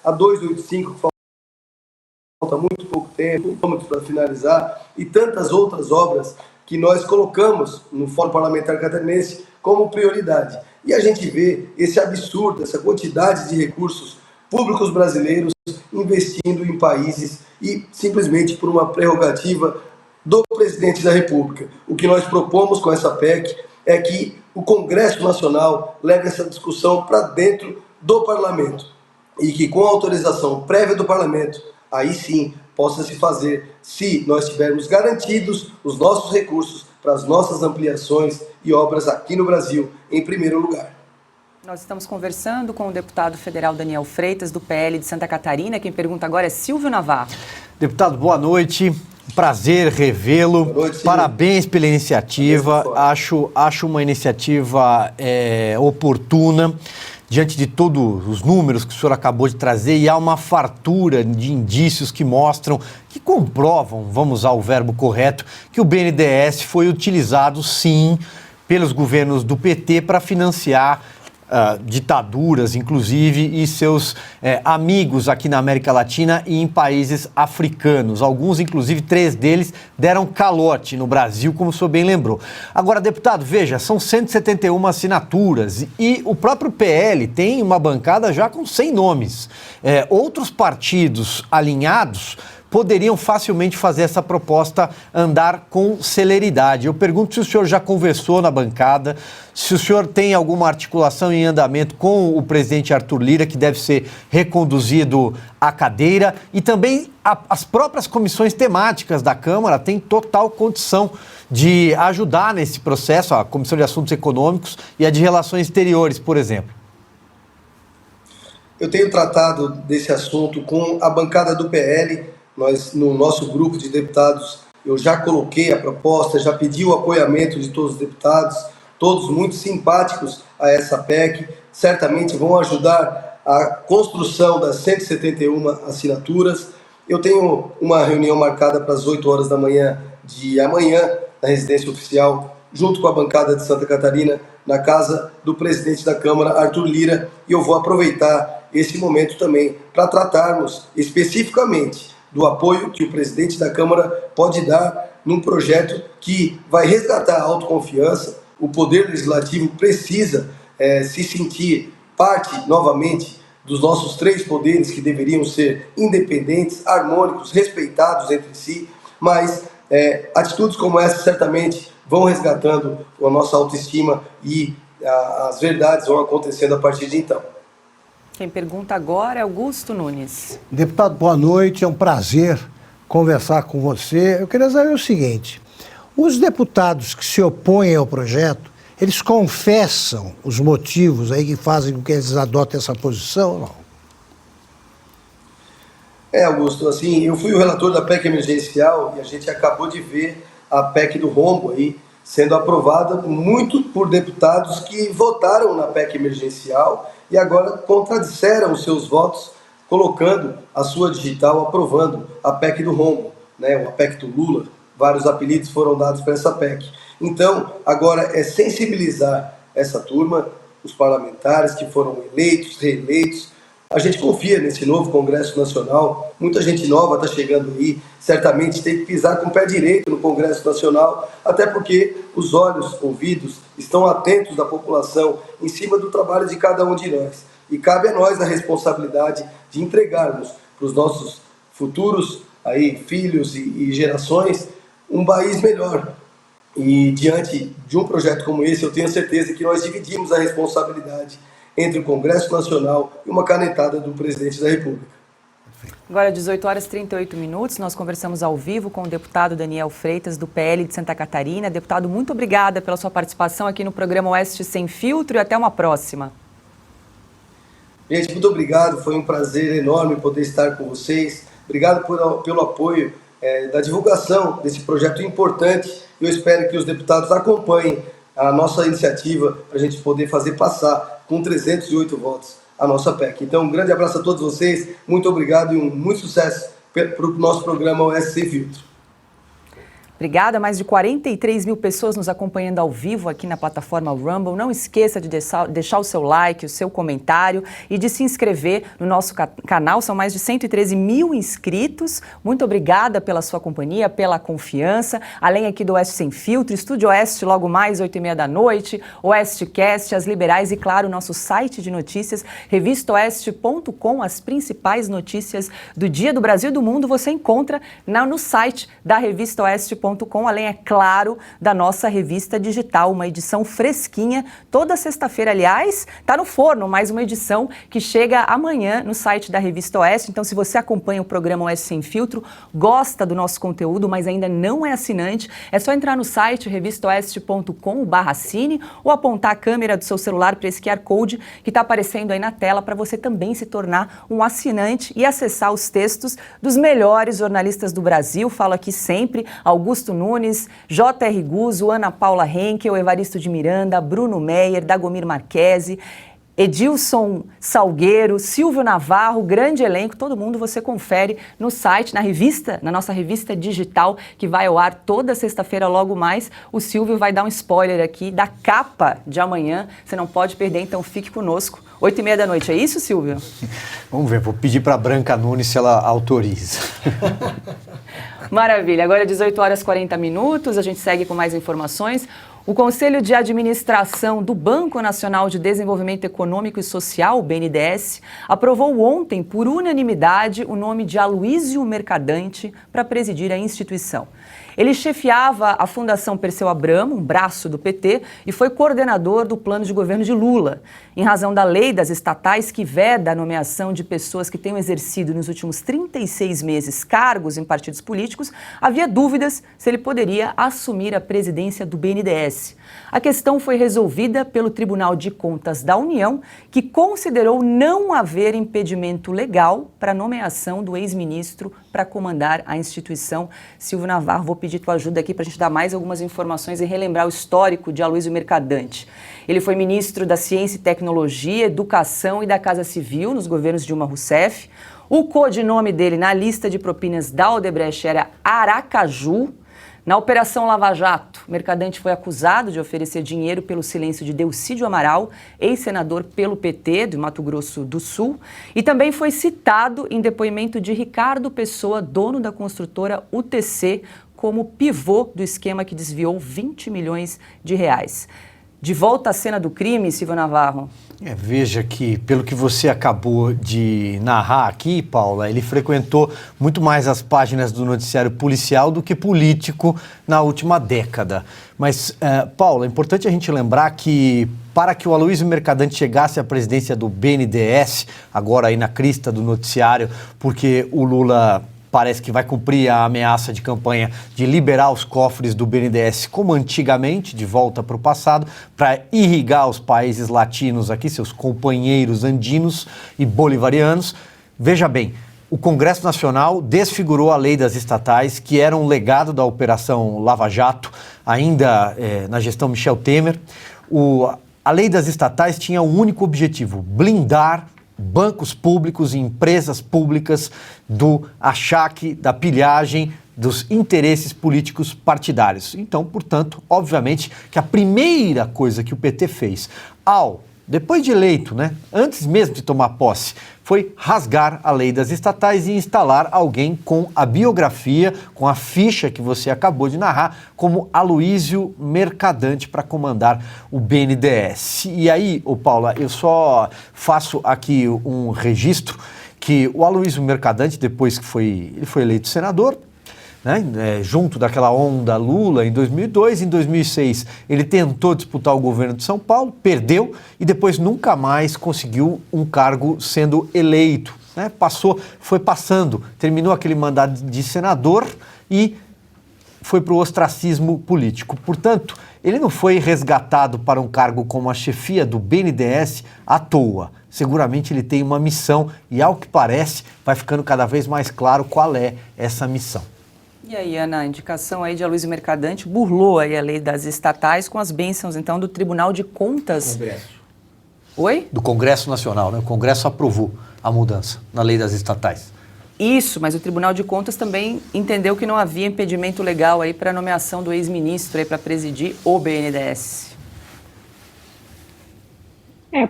a 285, que falta muito pouco tempo, para finalizar, e tantas outras obras que nós colocamos no Fórum Parlamentar Catarinense como prioridade. E a gente vê esse absurdo, essa quantidade de recursos públicos brasileiros investindo em países e simplesmente por uma prerrogativa do presidente da República. O que nós propomos com essa PEC é que o Congresso Nacional leve essa discussão para dentro do Parlamento. e que com a autorização prévia do parlamento, aí sim possa se fazer, se nós tivermos garantidos os nossos recursos para as nossas ampliações e obras aqui no Brasil, em primeiro lugar. Nós estamos conversando com o deputado federal Daniel Freitas, do PL de Santa Catarina. Quem pergunta agora é Silvio Navarro. Deputado, boa noite. Prazer revê-lo. Boa noite, parabéns pela iniciativa. Acho uma iniciativa oportuna, diante de todos os números que o senhor acabou de trazer, e há uma fartura de indícios que mostram, que comprovam, vamos usar o verbo correto, que o BNDES foi utilizado, sim, pelos governos do PT para financiar ditaduras, inclusive, e seus amigos aqui na América Latina e em países africanos. Alguns, inclusive, 3 deles, deram calote no Brasil, como o senhor bem lembrou. Agora, deputado, veja, são 171 assinaturas e o próprio PL tem uma bancada já com 100 nomes. Outros partidos alinhados poderiam facilmente fazer essa proposta andar com celeridade. Eu pergunto se o senhor já conversou na bancada, se o senhor tem alguma articulação em andamento com o presidente Arthur Lira, que deve ser reconduzido à cadeira, e também as próprias comissões temáticas da Câmara têm total condição de ajudar nesse processo, a Comissão de Assuntos Econômicos e a de Relações Exteriores, por exemplo. Eu tenho tratado desse assunto com a bancada do PL. Nós, no nosso grupo de deputados, eu já coloquei a proposta, já pedi o apoiamento de todos os deputados, todos muito simpáticos a essa PEC, certamente vão ajudar a construção das 171 assinaturas. Eu tenho uma reunião marcada para as 8 horas da manhã de amanhã, na residência oficial, junto com a bancada de Santa Catarina, na casa do presidente da Câmara, Arthur Lira, e eu vou aproveitar esse momento também para tratarmos especificamente do apoio que o presidente da Câmara pode dar num projeto que vai resgatar a autoconfiança. O Poder Legislativo precisa se sentir parte, novamente, dos nossos 3 poderes, que deveriam ser independentes, harmônicos, respeitados entre si, mas atitudes como essa certamente vão resgatando a nossa autoestima e as verdades vão acontecendo a partir de então. Quem pergunta agora é Augusto Nunes. Deputado, boa noite. É um prazer conversar com você. Eu queria saber o seguinte: os deputados que se opõem ao projeto, eles confessam os motivos aí que fazem com que eles adotem essa posição ou não? Augusto, assim, eu fui o relator da PEC emergencial e a gente acabou de ver a PEC do rombo aí sendo aprovada muito por deputados que votaram na PEC emergencial e agora contradisseram os seus votos, colocando a sua digital, aprovando a PEC do rombo, né, a PEC do Lula. Vários apelidos foram dados para essa PEC. Então, agora é sensibilizar essa turma, os parlamentares que foram eleitos, reeleitos. A gente confia nesse novo Congresso Nacional, muita gente nova está chegando aí, certamente tem que pisar com o pé direito no Congresso Nacional, até porque os olhos, ouvidos, estão atentos da população em cima do trabalho de cada um de nós. E cabe a nós a responsabilidade de entregarmos para os nossos futuros aí, filhos e gerações um país melhor. E diante de um projeto como esse, eu tenho certeza que nós dividimos a responsabilidade entre o Congresso Nacional e uma canetada do presidente da República. Agora, 18 horas e 38 minutos, nós conversamos ao vivo com o deputado Daniel Freitas, do PL de Santa Catarina. Deputado, muito obrigada pela sua participação aqui no programa Oeste Sem Filtro e até uma próxima. Gente, muito obrigado, foi um prazer enorme poder estar com vocês. Obrigado pelo apoio da divulgação desse projeto importante. Eu espero que os deputados acompanhem a nossa iniciativa para a gente poder fazer passar com 308 votos a nossa PEC. Então, um grande abraço a todos vocês, muito obrigado e muito sucesso para o nosso programa Oeste Sem Filtro. Obrigada, mais de 43 mil pessoas nos acompanhando ao vivo aqui na plataforma Rumble. Não esqueça de deixar o seu like, o seu comentário e de se inscrever no nosso canal. São mais de 113 mil inscritos. Muito obrigada pela sua companhia, pela confiança. Além aqui do Oeste Sem Filtro, Estúdio Oeste logo mais 8h30 da noite, Oestecast, As Liberais e, claro, o nosso site de notícias, revistaoeste.com. As principais notícias do dia do Brasil e do mundo você encontra no site da revistaoeste.com. revistooeste.com, além, é claro, da nossa revista digital, uma edição fresquinha, toda sexta-feira, aliás, está no forno, mais uma edição que chega amanhã no site da Revista Oeste. Então, se você acompanha o programa Oeste Sem Filtro, gosta do nosso conteúdo, mas ainda não é assinante, é só entrar no site revistooeste.com/assine ou apontar a câmera do seu celular para esse QR Code que está aparecendo aí na tela para você também se tornar um assinante e acessar os textos dos melhores jornalistas do Brasil. Falo aqui sempre: Augusto Nunes, J.R. Guzzo, Ana Paula Henkel, Evaristo de Miranda, Bruno Meyer, Dagomir Marquesi, Edilson Salgueiro, Silvio Navarro, grande elenco, todo mundo você confere no site, na nossa revista digital, que vai ao ar toda sexta-feira, logo mais. O Silvio vai dar um spoiler aqui da capa de amanhã, você não pode perder, então fique conosco. 8h30 da noite, é isso, Silvio? Vamos ver, vou pedir para a Branca Nunes se ela autoriza. Maravilha, agora 18h40, a gente segue com mais informações. O Conselho de Administração do Banco Nacional de Desenvolvimento Econômico e Social, o BNDES, aprovou ontem, por unanimidade, o nome de Aloísio Mercadante para presidir a instituição. Ele chefiava a Fundação Perseu Abramo, um braço do PT, e foi coordenador do plano de governo de Lula. Em razão da lei das estatais que veda a nomeação de pessoas que tenham exercido nos últimos 36 meses cargos em partidos políticos, havia dúvidas se ele poderia assumir a presidência do BNDES. A questão foi resolvida pelo Tribunal de Contas da União, que considerou não haver impedimento legal para a nomeação do ex-ministro para comandar a instituição. Silvio Navarro, vou pedir tua ajuda aqui para a gente dar mais algumas informações e relembrar o histórico de Aloísio Mercadante. Ele foi ministro da Ciência e Tecnologia, Educação e da Casa Civil nos governos Dilma Rousseff. O codinome dele na lista de propinas da Odebrecht era Aracaju. Na Operação Lava Jato, Mercadante foi acusado de oferecer dinheiro pelo silêncio de Delcídio Amaral, ex-senador pelo PT do Mato Grosso do Sul, e também foi citado em depoimento de Ricardo Pessoa, dono da construtora UTC, como pivô do esquema que desviou 20 milhões de reais. De volta à cena do crime, Silvio Navarro. Veja que, pelo que você acabou de narrar aqui, Paula, ele frequentou muito mais as páginas do noticiário policial do que político na última década. Mas, Paula, é importante a gente lembrar que, para que o Aloísio Mercadante chegasse à presidência do BNDES, agora aí na crista do noticiário, porque o Lula parece que vai cumprir a ameaça de campanha de liberar os cofres do BNDES como antigamente, de volta para o passado, para irrigar os países latinos aqui, seus companheiros andinos e bolivarianos. Veja bem, o Congresso Nacional desfigurou a lei das estatais, que era um legado da Operação Lava Jato, ainda na gestão Michel Temer. A lei das estatais tinha um único objetivo: blindar bancos públicos e empresas públicas do achaque, da pilhagem, dos interesses políticos partidários. Então, portanto, obviamente que a primeira coisa que o PT fez depois de eleito, antes mesmo de tomar posse, foi rasgar a lei das estatais e instalar alguém com a biografia, com a ficha que você acabou de narrar, como Aloísio Mercadante para comandar o BNDES. E aí, Paula, eu só faço aqui um registro que o Aloísio Mercadante, depois que ele foi eleito senador, junto daquela onda Lula em 2002, em 2006 ele tentou disputar o governo de São Paulo, perdeu e depois nunca mais conseguiu um cargo sendo eleito. Foi passando, terminou aquele mandato de senador e foi para o ostracismo político. Portanto, ele não foi resgatado para um cargo como a chefia do BNDES à toa. Seguramente ele tem uma missão e, ao que parece, vai ficando cada vez mais claro qual é essa missão. E aí, Ana, a indicação aí de Aloísio Mercadante burlou aí a lei das estatais com as bênçãos, então, do Tribunal de Contas. Congresso. Oi? Do Congresso Nacional, O Congresso aprovou a mudança na lei das estatais. Isso, mas o Tribunal de Contas também entendeu que não havia impedimento legal aí para a nomeação do ex-ministro aí para presidir o BNDES.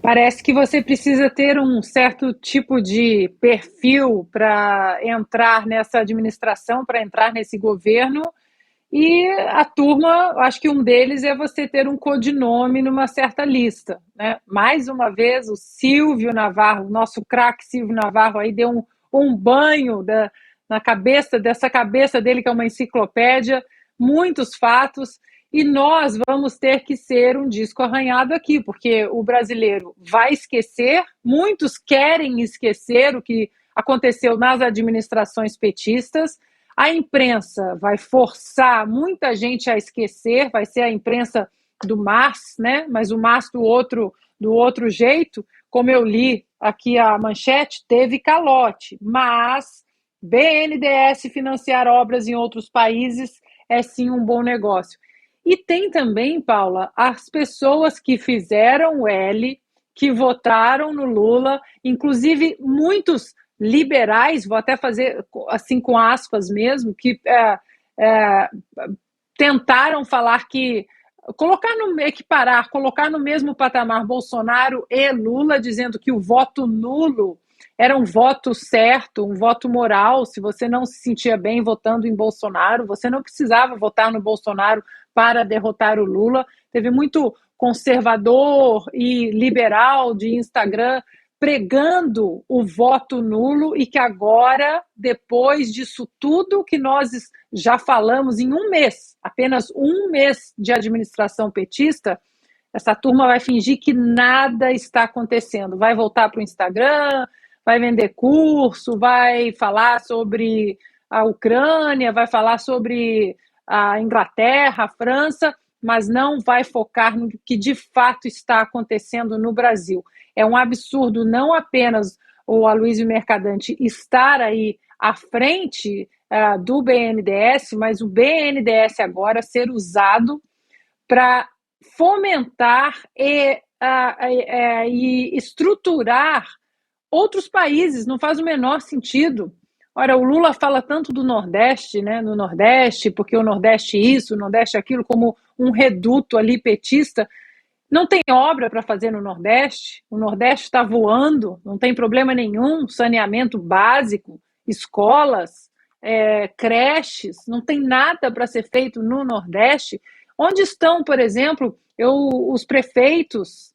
Parece que você precisa ter um certo tipo de perfil para entrar nessa administração, para entrar nesse governo, e a turma, acho que um deles é você ter um codinome numa certa lista, Mais uma vez, o Silvio Navarro, nosso craque Silvio Navarro, aí deu um banho na cabeça, dessa cabeça dele, que é uma enciclopédia, muitos fatos, e nós vamos ter que ser um disco arranhado aqui, porque o brasileiro vai esquecer, muitos querem esquecer o que aconteceu nas administrações petistas, a imprensa vai forçar muita gente a esquecer, vai ser a imprensa do MAS, né? Mas o MAS do outro jeito, como eu li aqui a manchete, teve calote, mas BNDES financiar obras em outros países é sim um bom negócio. E tem também, Paula, as pessoas que fizeram o L, que votaram no Lula, inclusive muitos liberais, vou até fazer assim com aspas mesmo, que tentaram falar que colocar no mesmo patamar Bolsonaro e Lula, dizendo que o voto nulo era um voto certo, um voto moral. Se você não se sentia bem votando em Bolsonaro, você não precisava votar no Bolsonaro para derrotar o Lula. Teve muito conservador e liberal de Instagram pregando o voto nulo e que agora, depois disso tudo que nós já falamos em um mês, apenas um mês de administração petista, essa turma vai fingir que nada está acontecendo. Vai voltar para o Instagram, vai vender curso, vai falar sobre a Ucrânia, vai falar sobre a Inglaterra, a França, mas não vai focar no que de fato está acontecendo no Brasil. É um absurdo não apenas o Aloysio Mercadante estar aí à frente do BNDES, mas o BNDES agora ser usado para fomentar e estruturar outros países. Não faz o menor sentido. Ora, o Lula fala tanto do Nordeste, né? No Nordeste, porque o Nordeste isso, o Nordeste aquilo, como um reduto ali petista. Não tem obra para fazer no Nordeste, o Nordeste está voando, não tem problema nenhum, saneamento básico, escolas, creches, não tem nada para ser feito no Nordeste. Onde estão, por exemplo, os prefeitos,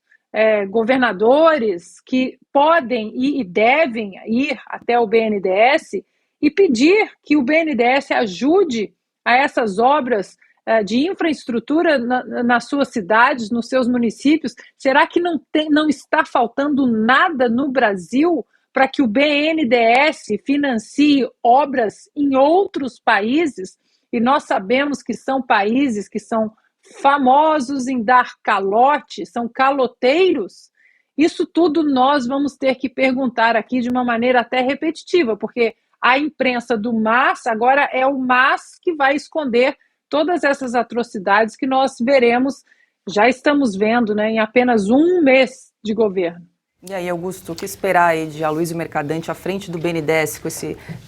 governadores que podem e devem ir até o BNDES e pedir que o BNDES ajude a essas obras de infraestrutura nas suas cidades, nos seus municípios? Será que não está faltando nada no Brasil para que o BNDES financie obras em outros países? E nós sabemos que são países que são famosos em dar calote, são caloteiros. Isso tudo nós vamos ter que perguntar aqui de uma maneira até repetitiva, porque a imprensa do MAS agora é o MAS que vai esconder todas essas atrocidades que nós veremos, já estamos vendo, né, em apenas um mês de governo. E aí, Augusto, o que esperar aí de Aloysio Mercadante à frente do BNDES com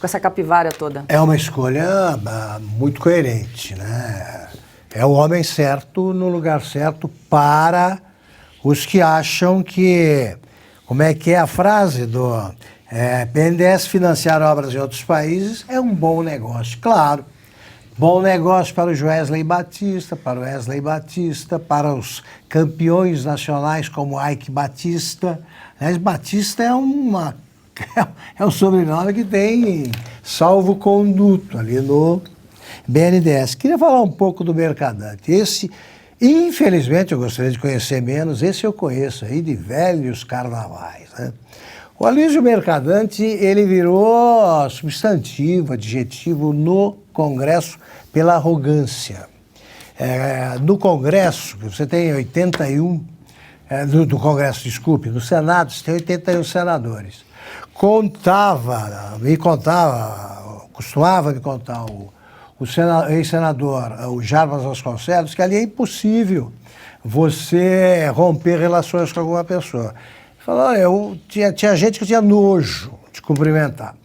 essa capivara toda? É uma escolha muito coerente, né? É o homem certo no lugar certo para os que acham que, como é que é a frase do BNDES financiar obras em outros países é um bom negócio, claro. Bom negócio para o Wesley Batista, para os campeões nacionais como Ike Batista. Aliás, Batista é um sobrenome que tem salvo-conduto ali no BNDES. Queria falar um pouco do Mercadante. Esse, infelizmente, eu gostaria de conhecer menos, esse eu conheço aí de velhos carnavais, né? O Aloysio Mercadante, ele virou substantivo, adjetivo no Congresso pela arrogância. No Congresso, você tem 81, do Congresso, desculpe, no Senado você tem 81 senadores. Costumava me contar o ex-senador, o Jarbas Vasconcelos, que ali é impossível você romper relações com alguma pessoa. Falou, olha, tinha gente que tinha nojo de cumprimentar.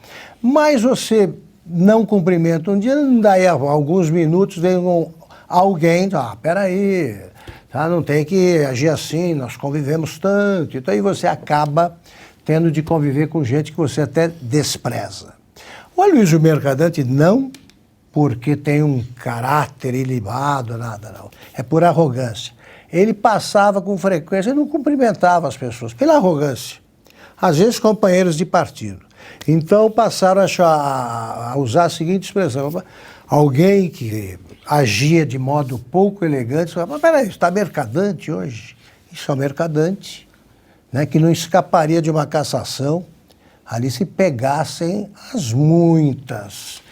Mas você não cumprimenta um dia, daí a alguns minutos vem alguém, peraí, tá, não tem que agir assim, nós convivemos tanto. Então aí você acaba tendo de conviver com gente que você até despreza. O Aloysio Mercadante não porque tem um caráter ilibado, nada não. É por arrogância. Ele passava com frequência e não cumprimentava as pessoas, pela arrogância. Às vezes companheiros de partido. Então passaram a usar a seguinte expressão: alguém que agia de modo pouco elegante, falava, mas peraí, está mercadante hoje? Isso é um mercadante, né, que não escaparia de uma cassação ali se pegassem as muitas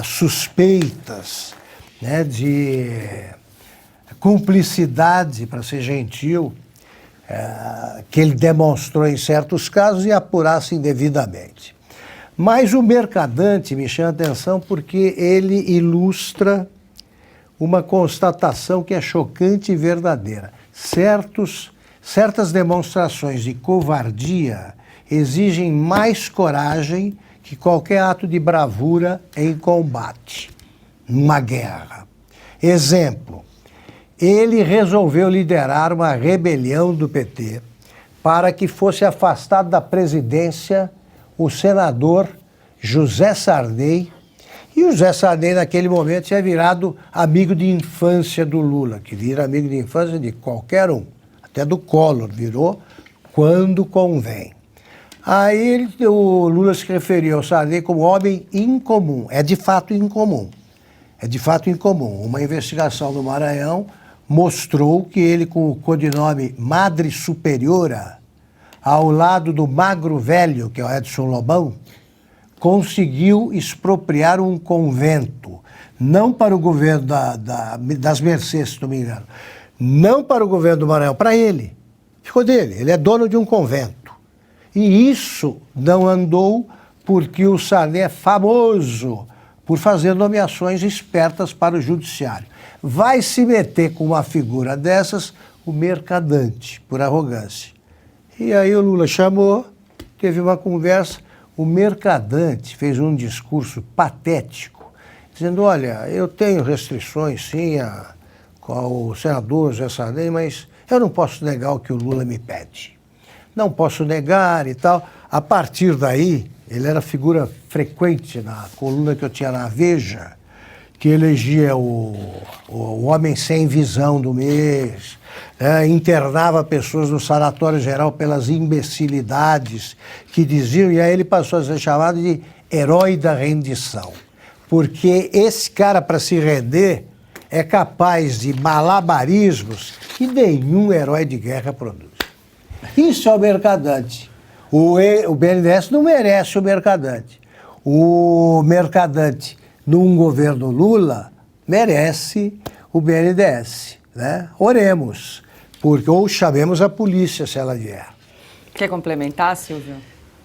suspeitas, né, de cumplicidade, para ser gentil, que ele demonstrou em certos casos e apurasse indevidamente. Mas o mercadante me chama a atenção porque ele ilustra uma constatação que é chocante e verdadeira. Certas demonstrações de covardia exigem mais coragem que qualquer ato de bravura em combate, numa guerra. Exemplo, ele resolveu liderar uma rebelião do PT para que fosse afastado da presidência o senador José Sarney. E o José Sarney, naquele momento, tinha virado amigo de infância do Lula, que vira amigo de infância de qualquer um, até do Collor virou, quando convém. Aí o Lula se referiu ao Sarney como homem incomum. É de fato incomum. É de fato incomum. Uma investigação do Maranhão mostrou que ele, com o codinome Madre Superiora, ao lado do magro velho, que é o Edson Lobão, conseguiu expropriar um convento, não para o governo das Mercês, se não me engano, não para o governo do Maranhão, para ele. Ficou dele, ele é dono de um convento. E isso não andou porque o Sarney é famoso por fazer nomeações espertas para o judiciário. Vai se meter com uma figura dessas o mercadante, por arrogância. E aí o Lula chamou, teve uma conversa, o mercadante fez um discurso patético, dizendo, olha, eu tenho restrições sim ao senador José Sarney, mas eu não posso negar o que o Lula me pede. Não posso negar e tal. A partir daí, ele era figura frequente na coluna que eu tinha na Veja, que elegia o homem sem visão do mês, internava pessoas no sanatório geral pelas imbecilidades que diziam, e aí ele passou a ser chamado de herói da rendição. Porque esse cara, para se render, é capaz de malabarismos que nenhum herói de guerra produz. Isso é o mercadante. O BNDES não merece o mercadante. O mercadante, num governo Lula, merece o BNDES, né? Oremos, ou chamemos a polícia se ela vier. Quer complementar, Silvio?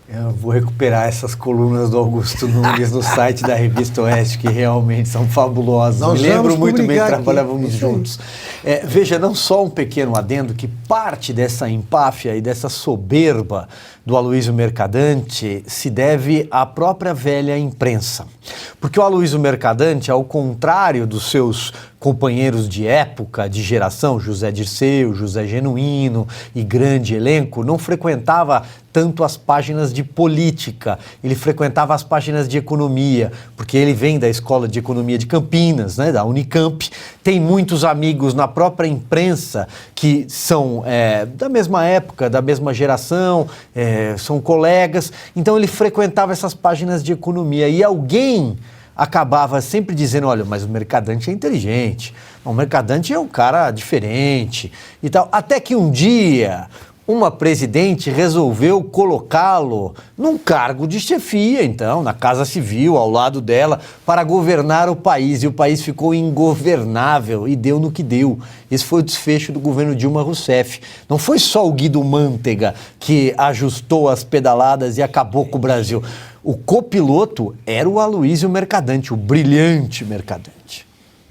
Eu vou recuperar essas colunas do Augusto Nunes no site da Revista Oeste, que realmente são fabulosas. Nós me lembro muito bem, aqui. Trabalhávamos juntos. Veja, não só um pequeno adendo, que parte dessa empáfia e dessa soberba do Aloysio Mercadante se deve à própria velha imprensa. Porque o Aloysio Mercadante, ao contrário dos seus companheiros de época, de geração, José Dirceu, José Genuíno e grande elenco, não frequentava tanto as páginas de política, ele frequentava as páginas de economia, porque ele vem da Escola de Economia de Campinas, né, da Unicamp, tem muitos amigos na própria imprensa que são da mesma época, da mesma geração, são colegas, então ele frequentava essas páginas de economia e alguém acabava sempre dizendo, olha, mas o Mercadante é inteligente, o Mercadante é um cara diferente e tal, até que um dia uma presidente resolveu colocá-lo num cargo de chefia, então, na Casa Civil, ao lado dela, para governar o país. E o país ficou ingovernável e deu no que deu. Esse foi o desfecho do governo Dilma Rousseff. Não foi só o Guido Mantega que ajustou as pedaladas e acabou com o Brasil. O copiloto era o Aloysio Mercadante, o brilhante Mercadante.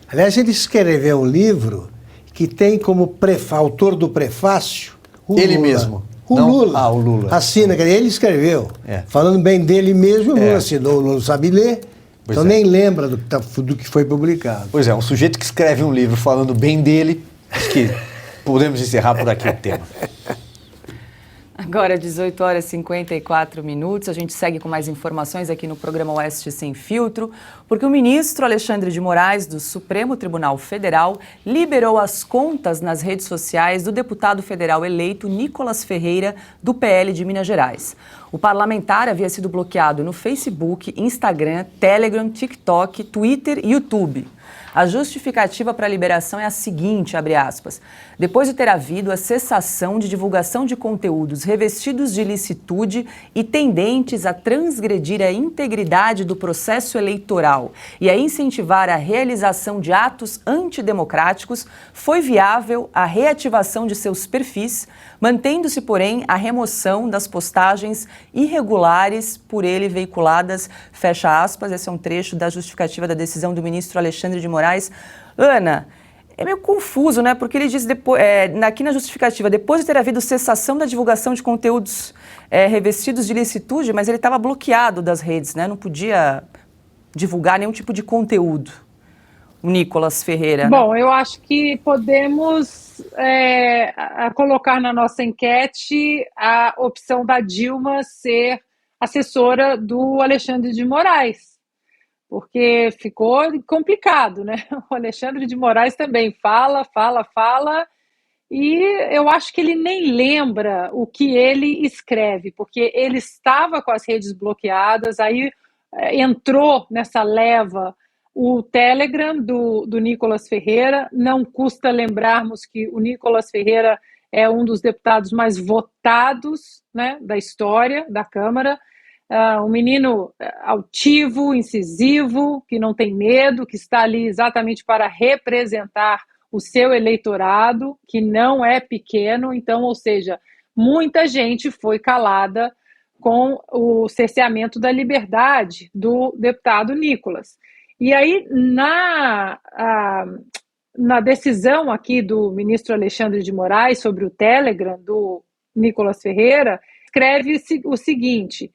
Aliás, ele escreveu um livro que tem como autor do prefácio ele Lula. mesmo. O Lula. O Lula. Assina, ele escreveu. Falando bem dele mesmo, o Lula assinou. O Lula sabe ler, então nem lembra do que foi publicado. Pois é, um sujeito que escreve um livro falando bem dele, acho que podemos encerrar por aqui o tema. Agora, 18 horas e 54 minutos, a gente segue com mais informações aqui no programa Oeste Sem Filtro, porque o ministro Alexandre de Moraes, do Supremo Tribunal Federal, liberou as contas nas redes sociais do deputado federal eleito Nicolas Ferreira, do PL de Minas Gerais. O parlamentar havia sido bloqueado no Facebook, Instagram, Telegram, TikTok, Twitter e YouTube. A justificativa para a liberação é a seguinte, abre aspas, depois de ter havido a cessação de divulgação de conteúdos revestidos de ilicitude e tendentes a transgredir a integridade do processo eleitoral e a incentivar a realização de atos antidemocráticos, foi viável a reativação de seus perfis, mantendo-se, porém, a remoção das postagens irregulares por ele veiculadas, fecha aspas, esse é um trecho da justificativa da decisão do ministro Alexandre de Moraes. Ana, é meio confuso, né? Porque ele diz aqui na justificativa, depois de ter havido cessação da divulgação de conteúdos revestidos de ilicitude, mas ele estava bloqueado das redes, né? Não podia divulgar nenhum tipo de conteúdo. O Nicolas Ferreira. Bom, eu acho que podemos colocar na nossa enquete a opção da Dilma ser assessora do Alexandre de Moraes, porque ficou complicado, né? O Alexandre de Moraes também fala, e eu acho que ele nem lembra o que ele escreve, porque ele estava com as redes bloqueadas, aí entrou nessa leva o Telegram do Nicolas Ferreira. Não custa lembrarmos que o Nicolas Ferreira é um dos deputados mais votados, né, da história da Câmara, um menino altivo, incisivo, que não tem medo, que está ali exatamente para representar o seu eleitorado, que não é pequeno. Então, ou seja, muita gente foi calada com o cerceamento da liberdade do deputado Nicolas. E aí, na decisão aqui do ministro Alexandre de Moraes sobre o Telegram do Nicolas Ferreira, escreve o seguinte,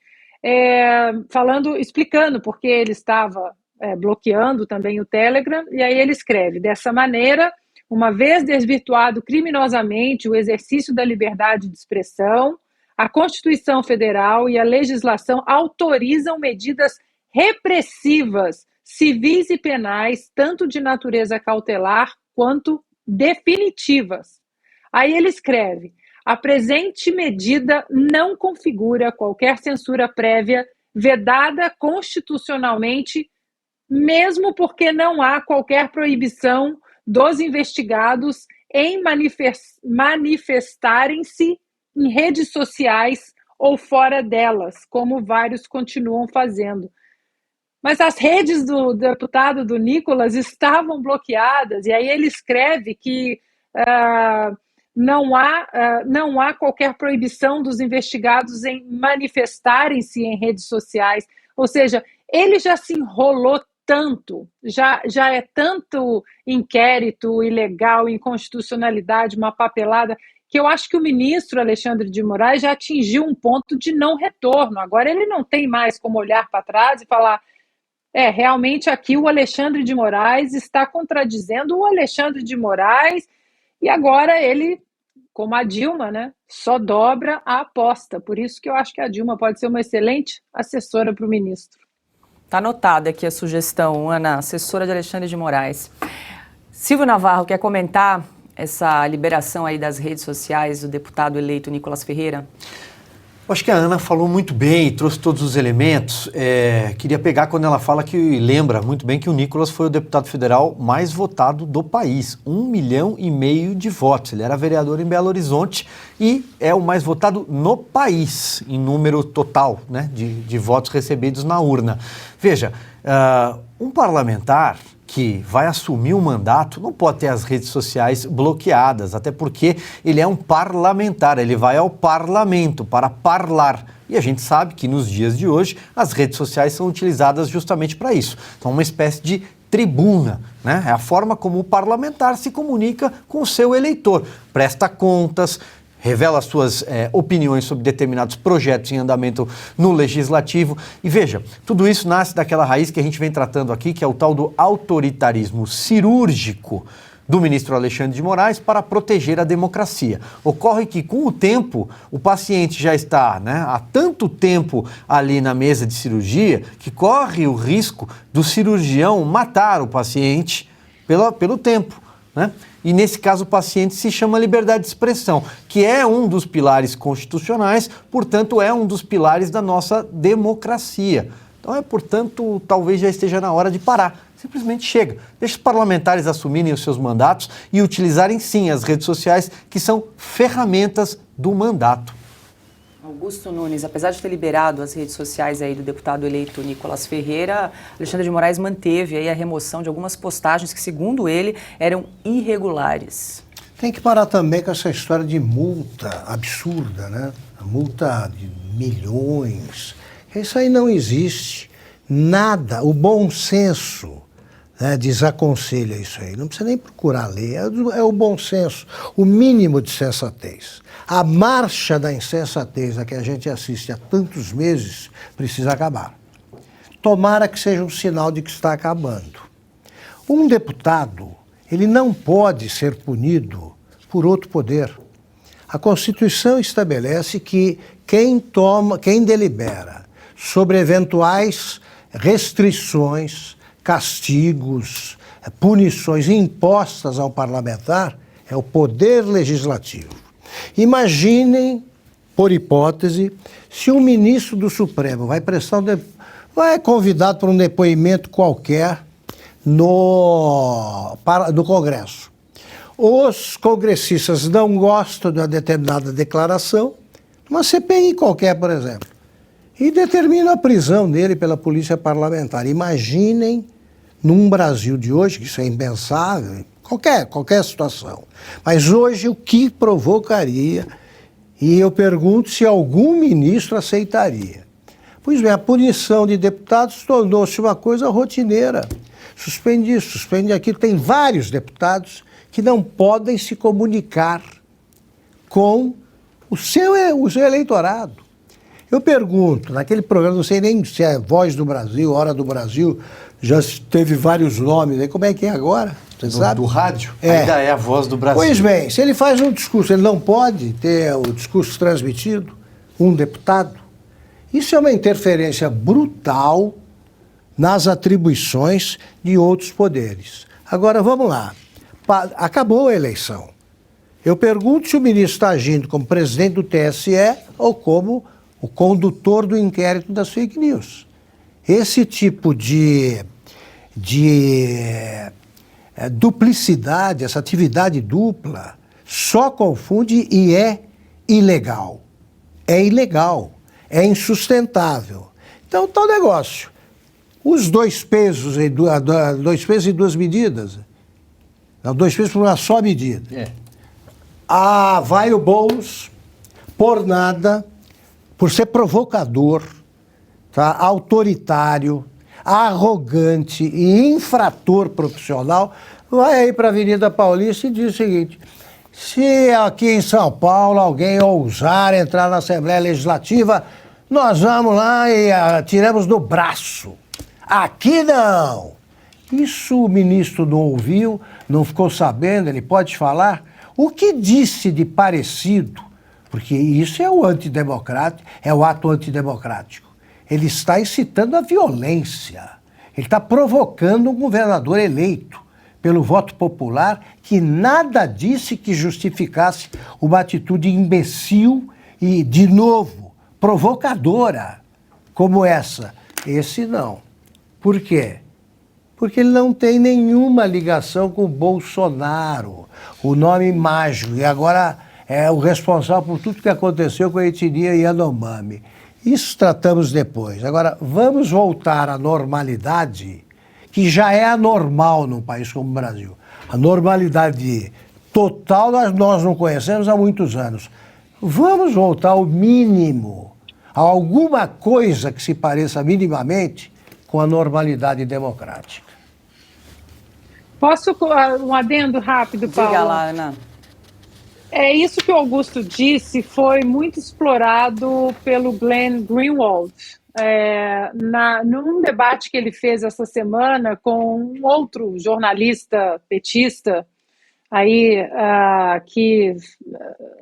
explicando porque ele estava bloqueando também o Telegram, e aí ele escreve, dessa maneira, uma vez desvirtuado criminosamente o exercício da liberdade de expressão, a Constituição Federal e a legislação autorizam medidas repressivas, civis e penais, tanto de natureza cautelar quanto definitivas. Aí ele escreve, a presente medida não configura qualquer censura prévia vedada constitucionalmente, mesmo porque não há qualquer proibição dos investigados em manifestarem-se em redes sociais ou fora delas, como vários continuam fazendo. Mas as redes do deputado do Nicolas estavam bloqueadas, e aí ele escreve que não há qualquer proibição dos investigados em manifestarem-se em redes sociais. Ou seja, ele já se enrolou tanto, já é tanto inquérito ilegal, inconstitucionalidade, uma papelada, que eu acho que o ministro Alexandre de Moraes já atingiu um ponto de não retorno. Agora ele não tem mais como olhar para trás e falar realmente aqui o Alexandre de Moraes está contradizendo o Alexandre de Moraes, e agora ele, como a Dilma, né, só dobra a aposta. Por isso que eu acho que a Dilma pode ser uma excelente assessora para o ministro. Está anotada aqui a sugestão, Ana, assessora de Alexandre de Moraes. Silvio Navarro, quer comentar essa liberação aí das redes sociais do deputado eleito Nicolas Ferreira? Acho que a Ana falou muito bem e trouxe todos os elementos. Queria pegar quando ela fala que lembra muito bem que o Nicolas foi o deputado federal mais votado do país, 1,5 milhão de votos. Ele era vereador em Belo Horizonte e é o mais votado no país, em número total, né, de votos recebidos na urna. Veja, um parlamentar que vai assumir o mandato não pode ter as redes sociais bloqueadas, até porque ele é um parlamentar, ele vai ao parlamento para parlar. E a gente sabe que nos dias de hoje as redes sociais são utilizadas justamente para isso. Então, uma espécie de tribuna, né? É a forma como o parlamentar se comunica com o seu eleitor, presta contas, revela suas opiniões sobre determinados projetos em andamento no Legislativo. E veja, tudo isso nasce daquela raiz que a gente vem tratando aqui, que é o tal do autoritarismo cirúrgico do ministro Alexandre de Moraes para proteger a democracia. Ocorre que, com o tempo, o paciente já está, né, há tanto tempo ali na mesa de cirurgia que corre o risco do cirurgião matar o paciente pelo tempo. né? E nesse caso o paciente se chama liberdade de expressão, que é um dos pilares constitucionais, portanto é um dos pilares da nossa democracia. Então portanto, talvez já esteja na hora de parar. Simplesmente chega. Deixa os parlamentares assumirem os seus mandatos e utilizarem sim as redes sociais, que são ferramentas do mandato. Augusto Nunes, apesar de ter liberado as redes sociais aí do deputado eleito Nicolas Ferreira, Alexandre de Moraes manteve aí a remoção de algumas postagens que, segundo ele, eram irregulares. Tem que parar também com essa história de multa absurda, né? A multa de milhões. Isso aí não existe. Nada. O bom senso, né, desaconselha isso aí. Não precisa nem procurar ler. É o bom senso. O mínimo de sensatez. A marcha da insensatez a que a gente assiste há tantos meses precisa acabar. Tomara que seja um sinal de que está acabando. Um deputado, ele não pode ser punido por outro poder. A Constituição estabelece que quem delibera sobre eventuais restrições, castigos, punições impostas ao parlamentar é o Poder Legislativo. Imaginem, por hipótese, se um ministro do Supremo vai convidado para um depoimento qualquer no Congresso. Os congressistas não gostam de uma determinada declaração, uma CPI qualquer, por exemplo, e determinam a prisão dele pela polícia parlamentar. Imaginem, num Brasil de hoje, que isso é impensável, qualquer situação. Mas hoje o que provocaria, e eu pergunto se algum ministro aceitaria. Pois bem, a punição de deputados tornou-se uma coisa rotineira. Suspende isso, suspende aquilo. Tem vários deputados que não podem se comunicar com o seu eleitorado. Eu pergunto, naquele programa, não sei nem se é Voz do Brasil, Hora do Brasil, já teve vários nomes, como é que é agora? Você sabe? Do rádio? Ainda é a Voz do Brasil. Pois bem, se ele faz um discurso, ele não pode ter o discurso transmitido, um deputado. Isso é uma interferência brutal nas atribuições de outros poderes. Agora, vamos lá. Acabou a eleição. Eu pergunto se o ministro está agindo como presidente do TSE ou como o condutor do inquérito das fake news. Esse tipo de duplicidade, essa atividade dupla, só confunde e é ilegal. É ilegal, é insustentável. Então, tal negócio. Os dois pesos e duas medidas. Não, 2 pesos por uma só medida. Vai o Boulos, por nada, por ser provocador, tá? Autoritário, arrogante e infrator profissional, vai aí para a Avenida Paulista e diz o seguinte: se aqui em São Paulo alguém ousar entrar na Assembleia Legislativa, nós vamos lá e atiramos no braço. Aqui não. Isso o ministro não ouviu, não ficou sabendo, ele pode falar. O que disse de parecido, porque isso é o antidemocrático, é o ato antidemocrático. Ele está incitando a violência. Ele está provocando um governador eleito pelo voto popular que nada disse que justificasse uma atitude imbecil e, de novo, provocadora como essa. Esse não. Por quê? Porque ele não tem nenhuma ligação com o Bolsonaro, o nome mágico, e agora é o responsável por tudo que aconteceu com a etnia Yanomami. Isso tratamos depois. Agora, vamos voltar à normalidade, que já é anormal num país como o Brasil. A normalidade total nós não conhecemos há muitos anos. Vamos voltar ao mínimo, a alguma coisa que se pareça minimamente com a normalidade democrática. Posso um adendo rápido, Paulo? Diga lá, Ana. Isso que o Augusto disse foi muito explorado pelo Glenn Greenwald num debate que ele fez essa semana com um outro jornalista petista aí, que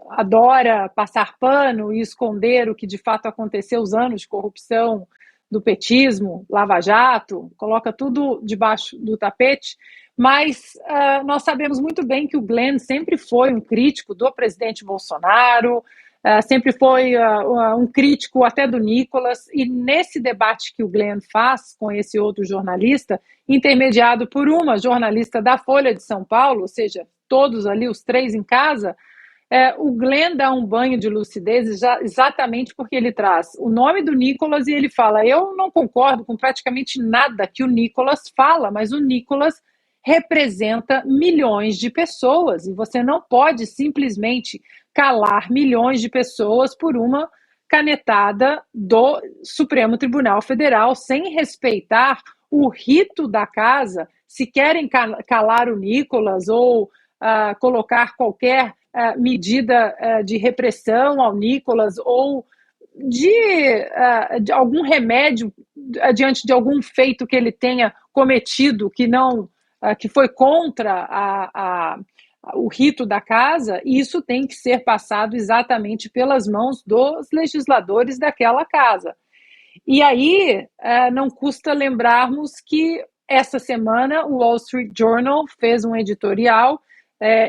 adora passar pano e esconder o que de fato aconteceu, os anos de corrupção do petismo, Lava Jato, coloca tudo debaixo do tapete. Mas nós sabemos muito bem que o Glenn sempre foi um crítico do presidente Bolsonaro, sempre foi um crítico até do Nicolas, e nesse debate que o Glenn faz com esse outro jornalista, intermediado por uma jornalista da Folha de São Paulo, ou seja, todos ali, os três em casa, o Glenn dá um banho de lucidez exatamente porque ele traz o nome do Nicolas e ele fala, eu não concordo com praticamente nada que o Nicolas fala, mas o Nicolas representa milhões de pessoas e você não pode simplesmente calar milhões de pessoas por uma canetada do Supremo Tribunal Federal sem respeitar o rito da casa. Se querem calar o Nicolas ou colocar qualquer medida de repressão ao Nicolas ou de algum remédio diante de algum feito que ele tenha cometido que foi contra o rito da casa, isso tem que ser passado exatamente pelas mãos dos legisladores daquela casa. E aí não custa lembrarmos que essa semana o Wall Street Journal fez um editorial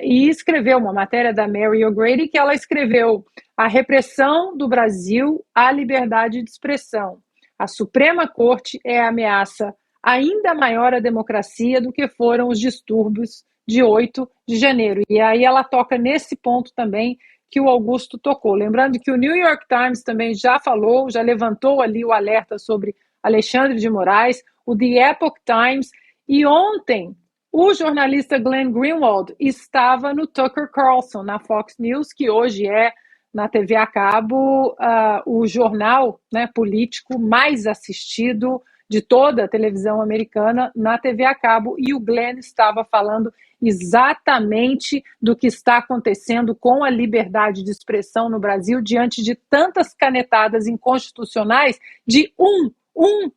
e escreveu uma matéria da Mary O'Grady, que ela escreveu a repressão do Brasil à liberdade de expressão. A Suprema Corte é a ameaça ainda maior à democracia do que foram os distúrbios de 8 de janeiro. E aí ela toca nesse ponto também que o Augusto tocou. Lembrando que o New York Times também já falou, já levantou ali o alerta sobre Alexandre de Moraes, o The Epoch Times, e ontem o jornalista Glenn Greenwald estava no Tucker Carlson, na Fox News, que hoje é, na TV a cabo, o jornal político mais assistido de toda a televisão americana na TV a cabo, e o Glenn estava falando exatamente do que está acontecendo com a liberdade de expressão no Brasil diante de tantas canetadas inconstitucionais de um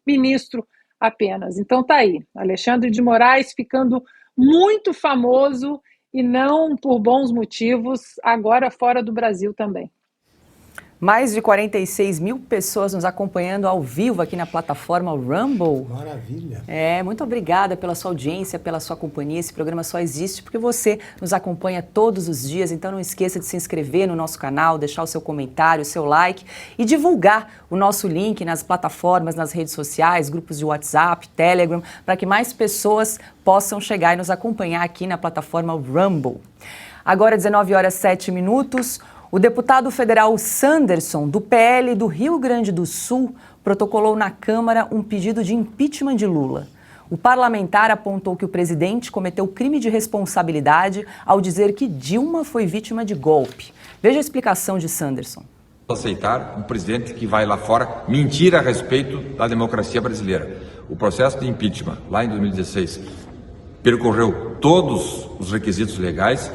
ministro apenas. Então tá aí, Alexandre de Moraes ficando muito famoso e não por bons motivos, agora fora do Brasil também. Mais de 46 mil pessoas nos acompanhando ao vivo aqui na plataforma Rumble. Maravilha. Muito obrigada pela sua audiência, pela sua companhia. Esse programa só existe porque você nos acompanha todos os dias. Então não esqueça de se inscrever no nosso canal, deixar o seu comentário, o seu like e divulgar o nosso link nas plataformas, nas redes sociais, grupos de WhatsApp, Telegram, para que mais pessoas possam chegar e nos acompanhar aqui na plataforma Rumble. Agora 19h07. O deputado federal Sanderson, do PL do Rio Grande do Sul, protocolou na Câmara um pedido de impeachment de Lula. O parlamentar apontou que o presidente cometeu crime de responsabilidade ao dizer que Dilma foi vítima de golpe. Veja a explicação de Sanderson. Aceitar um presidente que vai lá fora mentir a respeito da democracia brasileira. O processo de impeachment, lá em 2016, percorreu todos os requisitos legais.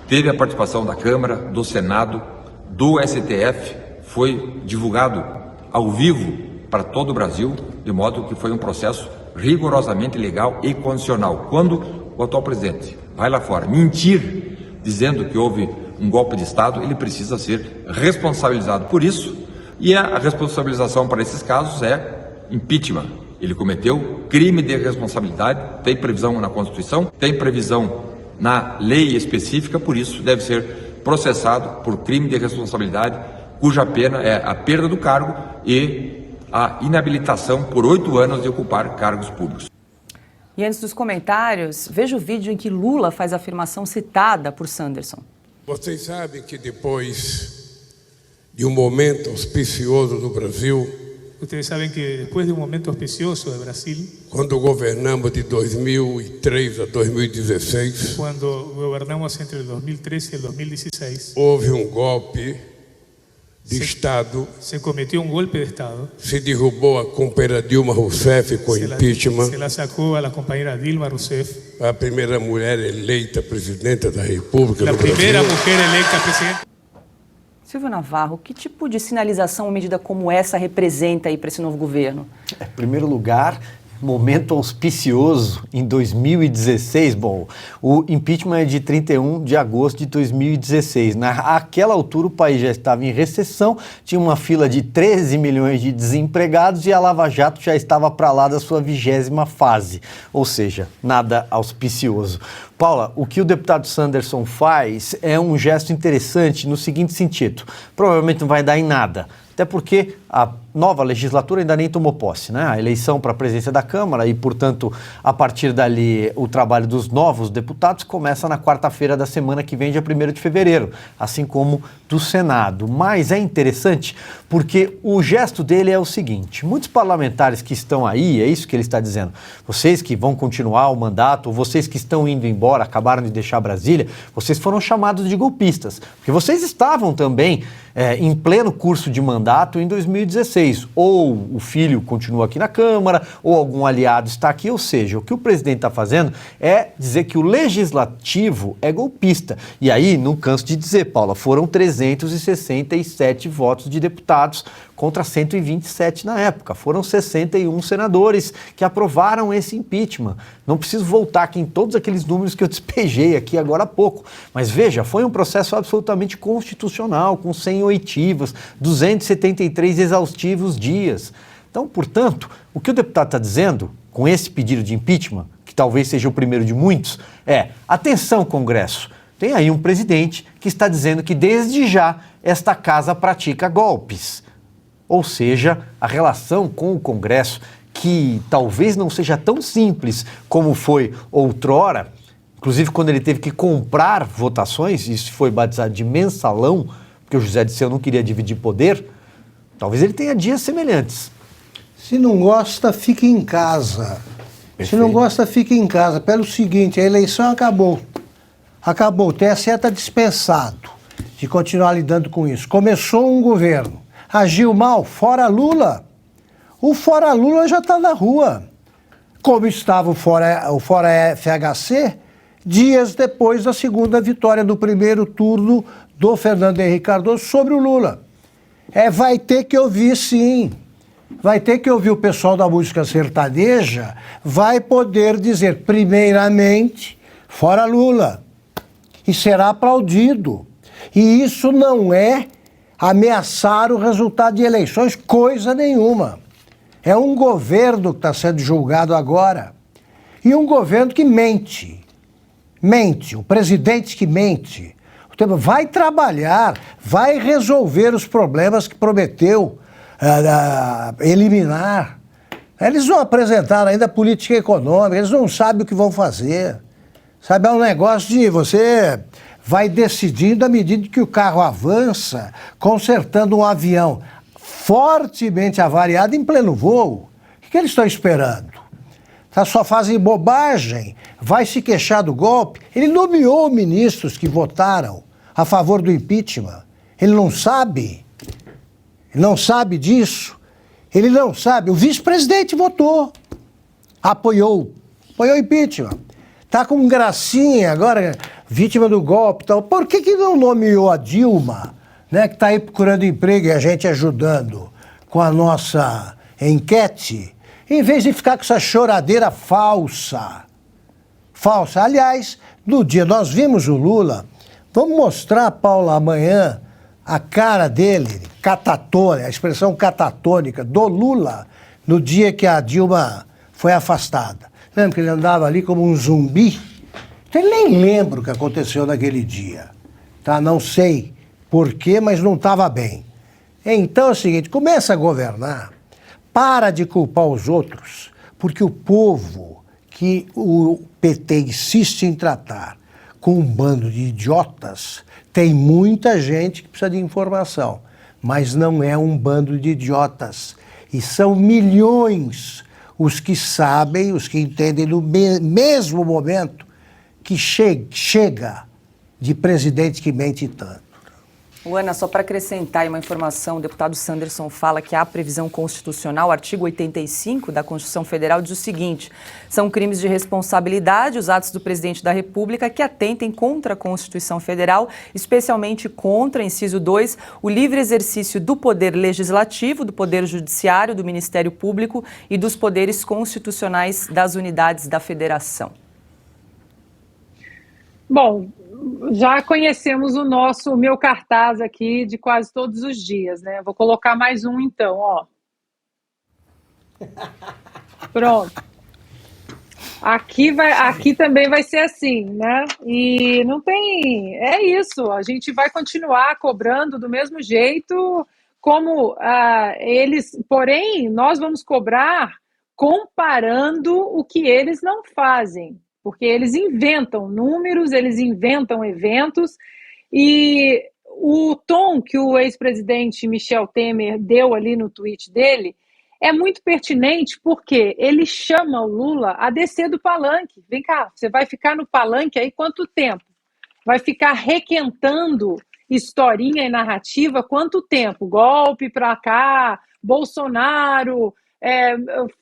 Teve a participação da Câmara, do Senado, do STF, foi divulgado ao vivo para todo o Brasil, de modo que foi um processo rigorosamente legal e constitucional. Quando o atual presidente vai lá fora mentir, dizendo que houve um golpe de Estado, ele precisa ser responsabilizado por isso, e a responsabilização para esses casos é impeachment. Ele cometeu crime de responsabilidade, tem previsão na Constituição, tem previsão na lei específica, por isso deve ser processado por crime de responsabilidade, cuja pena é a perda do cargo e a inabilitação por 8 anos de ocupar cargos públicos. E antes dos comentários, veja o vídeo em que Lula faz a afirmação citada por Sanderson. Vocês sabem que depois de um momento auspicioso no Brasil, ustedes saben que después de un momento auspicioso de Brasil, quando governamos de 2003 a 2016, cuando gobernamos entre el 2013 y el 2016, houve um golpe de Estado, se cometió un golpe de Estado, se derrubou a companheira Dilma Rousseff com impeachment, se la sacó a la compañera Dilma Rousseff, a primeira mulher eleita presidenta da República la do primera Brasil. mujer electa presidenta. Silvio Navarro, que tipo de sinalização uma medida como essa representa aí para esse novo governo? Em primeiro lugar, momento auspicioso em 2016. Bom, o impeachment é de 31 de agosto de 2016. Naquela altura o país já estava em recessão, tinha uma fila de 13 milhões de desempregados e a Lava Jato já estava para lá da sua 20ª fase. Ou seja, nada auspicioso. Paula, o que o deputado Sanderson faz é um gesto interessante no seguinte sentido: provavelmente não vai dar em nada, até porque a nova legislatura ainda nem tomou posse, né? A eleição para a presidência da Câmara e, portanto, a partir dali o trabalho dos novos deputados começa na quarta-feira da semana que vem, dia 1º de fevereiro, assim como do Senado. Mas é interessante porque o gesto dele é o seguinte: muitos parlamentares que estão aí, é isso que ele está dizendo, vocês que vão continuar o mandato, vocês que estão indo embora, acabaram de deixar Brasília, vocês foram chamados de golpistas, porque vocês estavam também em pleno curso de mandato em 2016. Ou o filho continua aqui na Câmara, ou algum aliado está aqui, ou seja, o que o presidente está fazendo é dizer que o legislativo é golpista. E aí, não canso de dizer, Paula, foram 367 votos de deputados contra 127 na época. Foram 61 senadores que aprovaram esse impeachment. Não preciso voltar aqui em todos aqueles números que eu despejei aqui agora há pouco. Mas veja, foi um processo absolutamente constitucional, com 100 oitivas, 273 exaustivos dias. Então, portanto, o que o deputado está dizendo com esse pedido de impeachment, que talvez seja o primeiro de muitos, é: atenção, Congresso, tem aí um presidente que está dizendo que desde já esta casa pratica golpes. Ou seja, a relação com o Congresso, que talvez não seja tão simples como foi outrora, inclusive quando ele teve que comprar votações, isso foi batizado de mensalão, porque o José Dirceu não queria dividir poder, talvez ele tenha dias semelhantes. Se não gosta, fique em casa. Perfeito. Se não gosta, fique em casa. Pelo seguinte, a eleição acabou. Acabou. O TSE está dispensado de continuar lidando com isso. Começou um governo. Agiu mal, fora Lula. O fora Lula já está na rua. Como estava o fora FHC, dias depois da segunda vitória do primeiro turno do Fernando Henrique Cardoso sobre o Lula. Vai ter que ouvir, sim. Vai ter que ouvir o pessoal da música sertaneja, vai poder dizer, primeiramente, fora Lula. E será aplaudido. E isso não é ameaçar o resultado de eleições, coisa nenhuma. É um governo que está sendo julgado agora. E um governo que mente. Mente. O presidente que mente. Vai trabalhar, vai resolver os problemas que prometeu eliminar. Eles não apresentaram ainda política econômica, eles não sabem o que vão fazer. Sabe, é um negócio de você vai decidindo à medida que o carro avança, consertando um avião fortemente avariado em pleno voo. O que eles estão esperando? Só fazem bobagem, vai se queixar do golpe. Ele nomeou ministros que votaram a favor do impeachment. Ele não sabe. Ele não sabe disso. Ele não sabe. O vice-presidente votou. Apoiou o impeachment. Está com gracinha agora, vítima do golpe e tal. Por que não nomeou a Dilma, né, que está aí procurando emprego e a gente ajudando com a nossa enquete, em vez de ficar com essa choradeira falsa? Falsa. Aliás, no dia nós vimos o Lula, vamos mostrar, Paula, amanhã, a cara dele, catatônica, a expressão catatônica do Lula, no dia que a Dilma foi afastada. Lembra que ele andava ali como um zumbi? Então ele nem lembra o que aconteceu naquele dia. Tá? Não sei porquê, mas não estava bem. Então é o seguinte, começa a governar, para de culpar os outros, porque o povo que o PT insiste em tratar com um bando de idiotas, tem muita gente que precisa de informação, mas não é um bando de idiotas. E são milhões os que sabem, os que entendem no mesmo momento que chega de presidente que mente tanto. Ana, só para acrescentar aí uma informação, o deputado Sanderson fala que a previsão constitucional, artigo 85 da Constituição Federal, diz o seguinte: são crimes de responsabilidade os atos do presidente da República que atentem contra a Constituição Federal, especialmente contra, inciso 2, o livre exercício do poder legislativo, do poder judiciário, do Ministério Público e dos poderes constitucionais das unidades da Federação. Bom, já conhecemos o meu cartaz aqui de quase todos os dias, né? Vou colocar mais um então, ó. Pronto. Aqui também vai ser assim, né? E não tem... É isso, a gente vai continuar cobrando do mesmo jeito como eles... Porém, nós vamos cobrar comparando o que eles não fazem. Porque eles inventam números, eles inventam eventos, e o tom que o ex-presidente Michel Temer deu ali no tweet dele é muito pertinente, porque ele chama o Lula a descer do palanque. Vem cá, você vai ficar no palanque aí quanto tempo? Vai ficar requentando historinha e narrativa quanto tempo? Golpe para cá, Bolsonaro...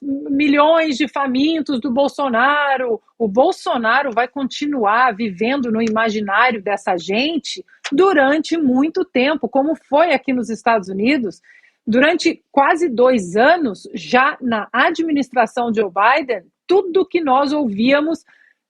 milhões de famintos do Bolsonaro. O Bolsonaro vai continuar vivendo no imaginário dessa gente durante muito tempo, como foi aqui nos Estados Unidos, durante quase 2 anos, já na administração Joe Biden, tudo que nós ouvíamos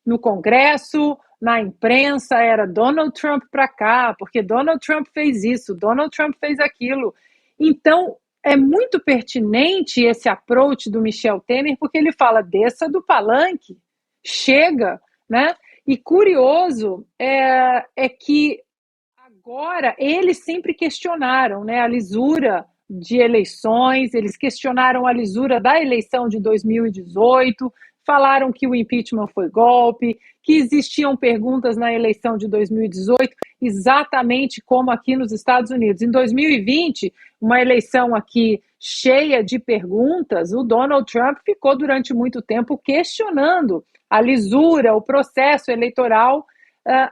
no Congresso, na imprensa, era Donald Trump para cá, porque Donald Trump fez isso, Donald Trump fez aquilo. Então, é muito pertinente esse approach do Michel Temer, porque ele fala, desça do palanque, chega, né? E curioso é que agora eles sempre questionaram, né, a lisura de eleições, eles questionaram a lisura da eleição de 2018, falaram que o impeachment foi golpe, que existiam perguntas na eleição de 2018, exatamente como aqui nos Estados Unidos. Em 2020, uma eleição aqui cheia de perguntas, o Donald Trump ficou durante muito tempo questionando a lisura, o processo eleitoral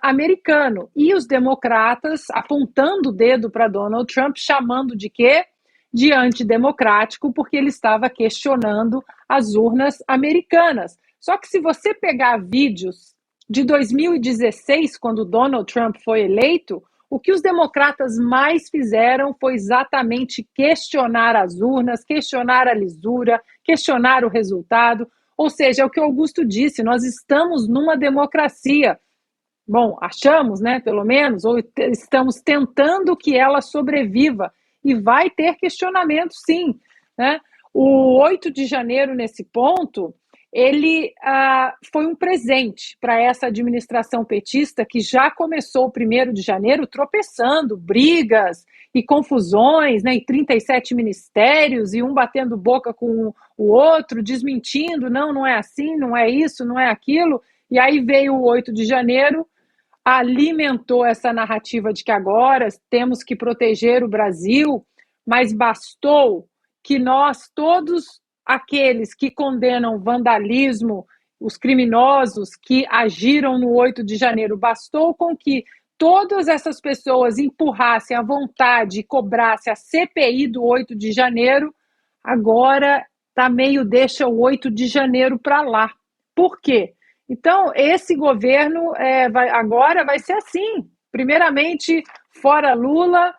americano. E os democratas apontando o dedo para Donald Trump, chamando de quê? De antidemocrático, porque ele estava questionando as urnas americanas. Só que se você pegar vídeos de 2016, quando Donald Trump foi eleito, o que os democratas mais fizeram foi exatamente questionar as urnas, questionar a lisura, questionar o resultado. Ou seja, é o que Augusto disse, nós estamos numa democracia. Bom, achamos, né, pelo menos, ou estamos tentando que ela sobreviva. E vai ter questionamento, sim, né? O 8 de janeiro, nesse ponto, ele foi um presente para essa administração petista que já começou o 1º de janeiro tropeçando, brigas e confusões, né, em 37 ministérios, e um batendo boca com o outro, desmentindo, não é assim, não é isso, não é aquilo. E aí veio o 8 de janeiro, alimentou essa narrativa de que agora temos que proteger o Brasil, mas bastou que nós, todos aqueles que condenam vandalismo, os criminosos que agiram no 8 de janeiro, bastou com que todas essas pessoas empurrassem à vontade e cobrassem a CPI do 8 de janeiro, agora tá meio deixa o 8 de janeiro para lá. Por quê? Então, esse governo agora vai ser assim. Primeiramente, fora Lula,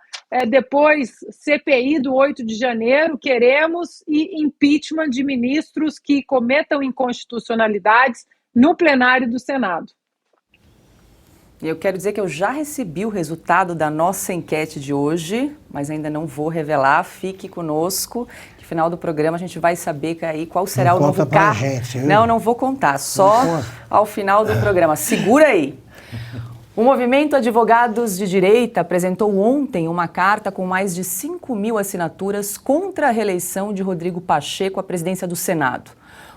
depois CPI do 8 de janeiro, queremos, e impeachment de ministros que cometam inconstitucionalidades no plenário do Senado. E eu quero dizer que eu já recebi o resultado da nossa enquete de hoje, mas ainda não vou revelar. Fique conosco, que no final do programa a gente vai saber aí qual será o novo carro. Não vou contar, só ao final do programa. Segura aí. O Movimento Advogados de Direita apresentou ontem uma carta com mais de 5.000 assinaturas contra a reeleição de Rodrigo Pacheco à presidência do Senado.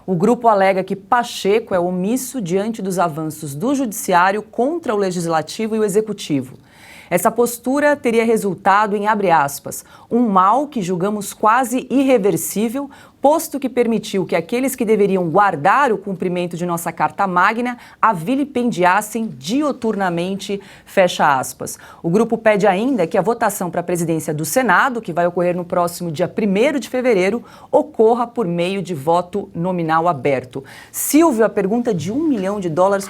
O grupo alega que Pacheco é omisso diante dos avanços do Judiciário contra o Legislativo e o Executivo. Essa postura teria resultado em, abre aspas, um mal que julgamos quase irreversível, posto que permitiu que aqueles que deveriam guardar o cumprimento de nossa Carta Magna a vilipendiassem dioturnamente, fecha aspas. O grupo pede ainda que a votação para a presidência do Senado, que vai ocorrer no próximo dia 1º de fevereiro, ocorra por meio de voto nominal aberto. Silvio, a pergunta de $1 milhão,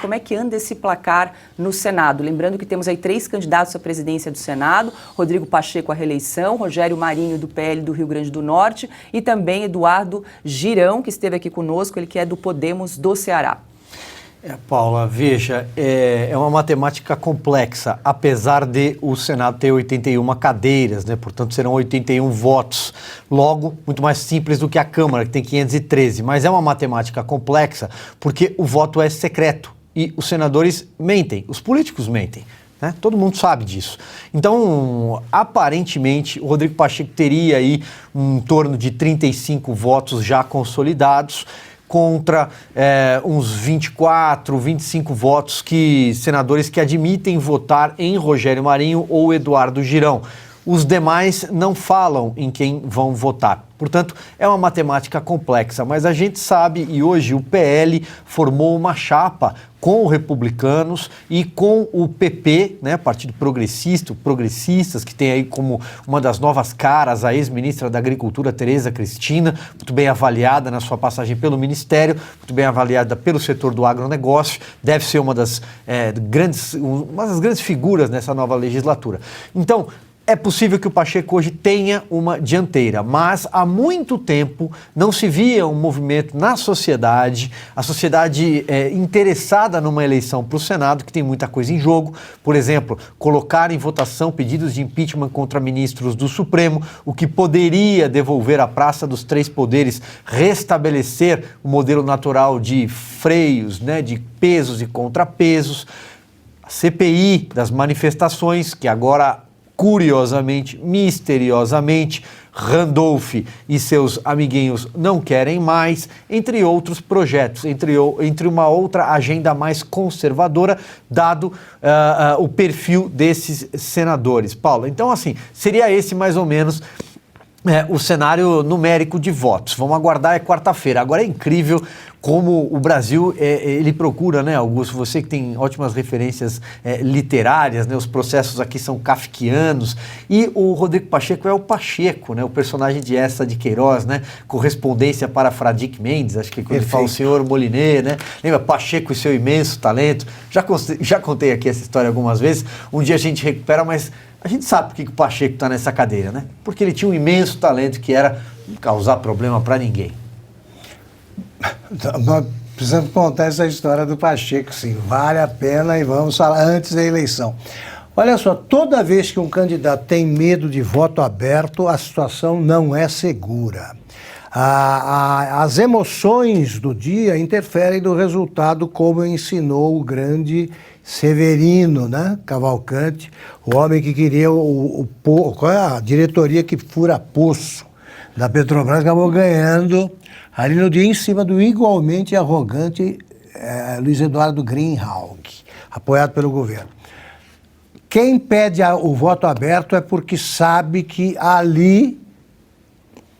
como é que anda esse placar no Senado? Lembrando que temos aí 3 candidatos à presidência do Senado, Rodrigo Pacheco à reeleição, Rogério Marinho do PL do Rio Grande do Norte e também Eduardo Girão, que esteve aqui conosco, ele que é do Podemos do Ceará. Paula, veja, é uma matemática complexa, apesar de o Senado ter 81 cadeiras, né? Portanto serão 81 votos, logo muito mais simples do que a Câmara, que tem 513, mas é uma matemática complexa porque o voto é secreto e os senadores mentem, os políticos mentem. Né? Todo mundo sabe disso. Então, aparentemente, o Rodrigo Pacheco teria aí em torno de 35 votos já consolidados, contra uns 24, 25 votos senadores que admitem votar em Rogério Marinho ou Eduardo Girão. Os demais não falam em quem vão votar. Portanto, é uma matemática complexa, mas a gente sabe, e hoje o PL formou uma chapa com os republicanos e com o PP, né, Partido Progressistas, que tem aí como uma das novas caras a ex-ministra da Agricultura, Tereza Cristina, muito bem avaliada na sua passagem pelo Ministério, muito bem avaliada pelo setor do agronegócio, deve ser uma das grandes figuras nessa nova legislatura. Então, é possível que o Pacheco hoje tenha uma dianteira, mas há muito tempo não se via um movimento na sociedade, a sociedade interessada numa eleição para o Senado, que tem muita coisa em jogo. Por exemplo, colocar em votação pedidos de impeachment contra ministros do Supremo, o que poderia devolver à praça dos 3 poderes, restabelecer o modelo natural de freios, né, de pesos e contrapesos. A CPI das manifestações, que agora, curiosamente, misteriosamente, Randolph e seus amiguinhos não querem mais, entre outros projetos, entre uma outra agenda mais conservadora, dado o perfil desses senadores. Paulo, então assim, seria esse mais ou menos o cenário numérico de votos. Vamos aguardar, é quarta-feira. Agora é incrível como o Brasil, ele procura, né, Augusto, você que tem ótimas referências literárias, né, os processos aqui são kafkianos, e o Rodrigo Pacheco é o Pacheco, né, o personagem de Essa de Queiroz, né, correspondência para Fradique Mendes, acho que quando ele fala o senhor Moliné, né, lembra Pacheco e seu imenso talento, já contei aqui essa história algumas vezes, um dia a gente recupera, mas a gente sabe por que o Pacheco está nessa cadeira, né, porque ele tinha um imenso talento que era não causar problema para ninguém. Nós precisamos contar essa história do Pacheco, sim. Vale a pena e vamos falar antes da eleição. Olha só, toda vez que um candidato tem medo de voto aberto, a situação não é segura. As emoções do dia interferem no resultado, como ensinou o grande Severino, né? Cavalcante, o homem que queria qual é a diretoria que fura poço da Petrobras, acabou ganhando ali no dia em cima do igualmente arrogante Luiz Eduardo Greenhalgh, apoiado pelo governo. Quem pede o voto aberto é porque sabe que ali,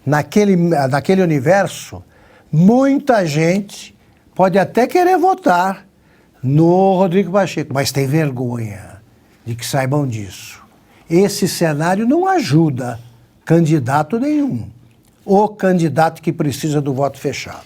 naquele universo, muita gente pode até querer votar no Rodrigo Pacheco, mas tem vergonha de que saibam disso. Esse cenário não ajuda candidato nenhum. O candidato que precisa do voto fechado.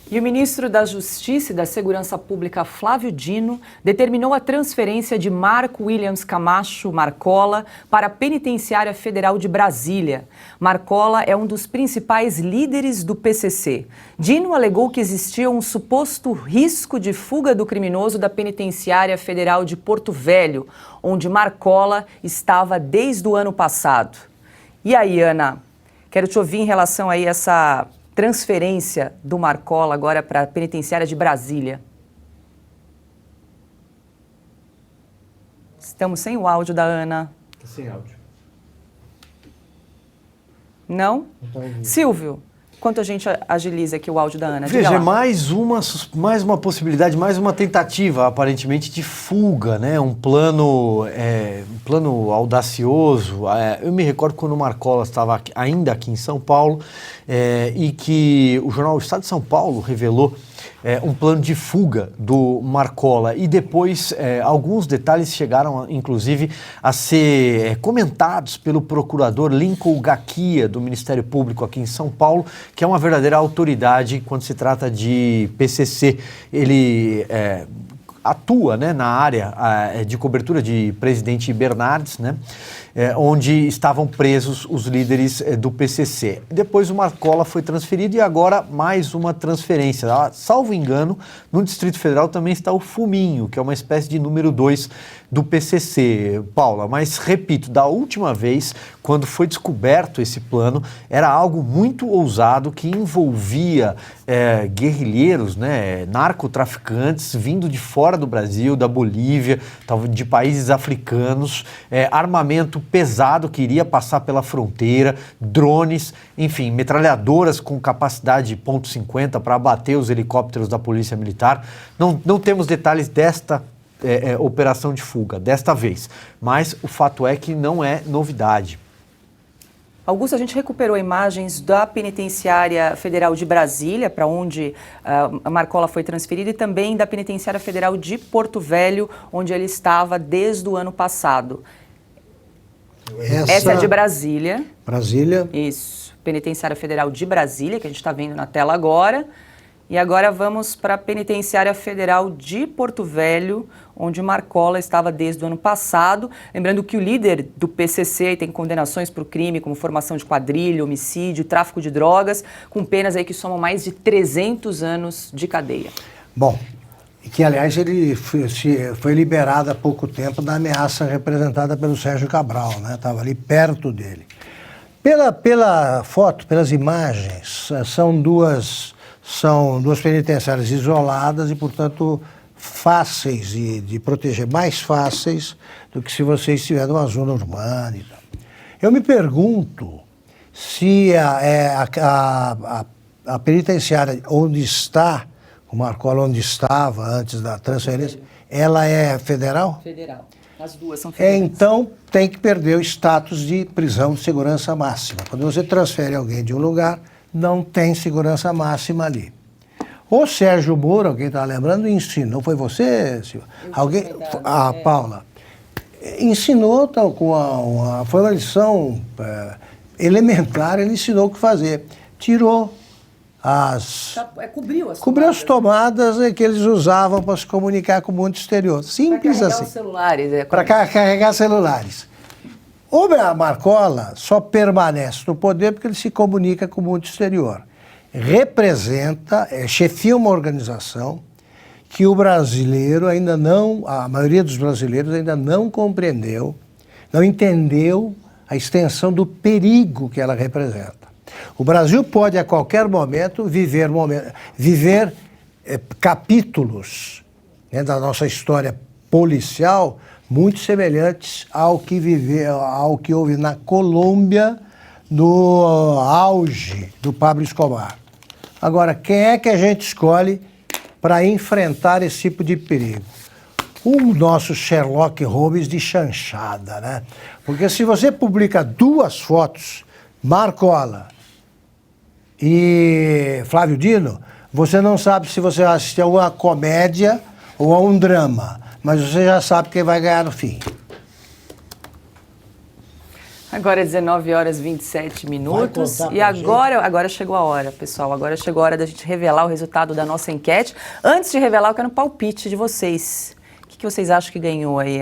E o ministro da Justiça e da Segurança Pública, Flávio Dino, determinou a transferência de Marco Williams Camacho Marcola para a Penitenciária Federal de Brasília. Marcola é um dos principais líderes do PCC. Dino alegou que existia um suposto risco de fuga do criminoso da Penitenciária Federal de Porto Velho, onde Marcola estava desde o ano passado. E aí, Ana, quero te ouvir em relação aí a essa transferência do Marcola agora para a Penitenciária de Brasília. Estamos sem o áudio da Ana. Sem áudio. Não? Silvio, enquanto a gente agiliza aqui o áudio da Ana. Veja, mais uma possibilidade, mais uma tentativa, aparentemente, de fuga, né? Um plano audacioso. Eu me recordo quando o Marcola estava ainda aqui em São Paulo e que o jornal Estado de São Paulo revelou um plano de fuga do Marcola e depois alguns detalhes chegaram inclusive a ser comentados pelo procurador Lincoln Gaquia do Ministério Público aqui em São Paulo, que é uma verdadeira autoridade quando se trata de PCC. Ele atua, né, na área de cobertura de Presidente Bernardes, né, onde estavam presos os líderes do PCC. Depois o Marcola foi transferido e agora mais uma transferência. Salvo engano, no Distrito Federal também está o Fuminho, que é uma espécie de número 2 do PCC, Paula. Mas, repito, da última vez, quando foi descoberto esse plano, era algo muito ousado que envolvia guerrilheiros, né, narcotraficantes vindo de fora do Brasil, da Bolívia, de países africanos, armamento pesado que iria passar pela fronteira, drones, enfim, metralhadoras com capacidade .50 para abater os helicópteros da Polícia Militar. Não temos detalhes desta operação de fuga, desta vez, mas o fato é que não é novidade. Augusto, a gente recuperou imagens da Penitenciária Federal de Brasília, para onde a Marcola foi transferida, e também da Penitenciária Federal de Porto Velho, onde ele estava desde o ano passado. Essa é de Brasília. Brasília. Isso. Penitenciária Federal de Brasília, que a gente está vendo na tela agora. E agora vamos para a Penitenciária Federal de Porto Velho, onde Marcola estava desde o ano passado. Lembrando que o líder do PCC tem condenações por crime como formação de quadrilha, homicídio, tráfico de drogas, com penas aí que somam mais de 300 anos de cadeia. Bom, que aliás ele foi liberado há pouco tempo da ameaça representada pelo Sérgio Cabral, né? Estava ali perto dele. Pela foto, pelas imagens, são duas penitenciárias isoladas e, portanto, fáceis de proteger, mais fáceis do que se você estiver numa zona urbana e tal. Eu me pergunto se a penitenciária onde está, o Marcola onde estava antes da transferência, ela é federal? Federal. As duas são federais. Então, tem que perder o status de prisão de segurança máxima. Quando você transfere alguém de um lugar, não tem segurança máxima ali. O Sérgio Moro, alguém está lembrando, ensinou, foi você, Silvia? Alguém? A Paula. Ensinou, foi uma lição elementar, ele ensinou o que fazer. Tirou cobriu as tomadas que eles usavam para se comunicar com o mundo exterior. Simples assim. Para carregar celulares. O Marcola só permanece no poder porque ele se comunica com o mundo exterior. Representa, chefia uma organização que o brasileiro ainda não, a maioria dos brasileiros ainda não compreendeu, não entendeu a extensão do perigo que ela representa. O Brasil pode a qualquer momento viver capítulos, né, da nossa história policial muito semelhantes ao que houve na Colômbia no auge do Pablo Escobar. Agora, quem é que a gente escolhe para enfrentar esse tipo de perigo? O nosso Sherlock Holmes de chanchada, né? Porque se você publica duas fotos, Marcola e Flávio Dino, você não sabe se você vai assistir a uma comédia ou a um drama, mas você já sabe quem vai ganhar no fim. Agora é 19h27 e agora chegou a hora, pessoal. Agora chegou a hora da gente revelar o resultado da nossa enquete. Antes de revelar, eu quero um palpite de vocês. O que vocês acham que ganhou aí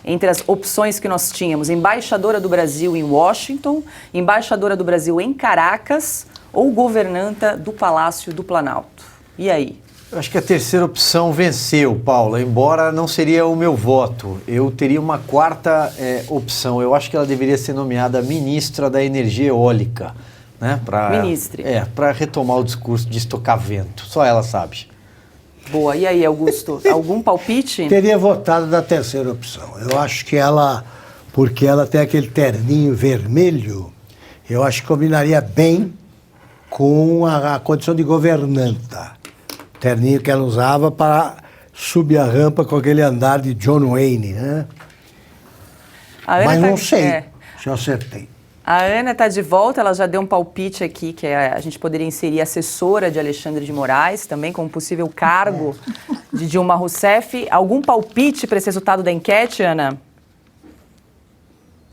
entre as opções que nós tínhamos? Embaixadora do Brasil em Washington, embaixadora do Brasil em Caracas ou governanta do Palácio do Planalto? E aí? Eu acho que a terceira opção venceu, Paula, embora não seria o meu voto. Eu teria uma quarta opção. Eu acho que ela deveria ser nomeada ministra da Energia Eólica, né? Ministre. Para retomar o discurso de estocar vento. Só ela sabe. Boa. E aí, Augusto, algum palpite? Teria votado na terceira opção. Eu acho que porque ela tem aquele terninho vermelho, eu acho que combinaria bem com a condição de governanta. O terninho que ela usava para subir a rampa com aquele andar de John Wayne, né? Mas não sei se eu acertei. A Ana está de volta, ela já deu um palpite aqui, que a gente poderia inserir assessora de Alexandre de Moraes, também como possível cargo de Dilma Rousseff. Algum palpite para esse resultado da enquete, Ana?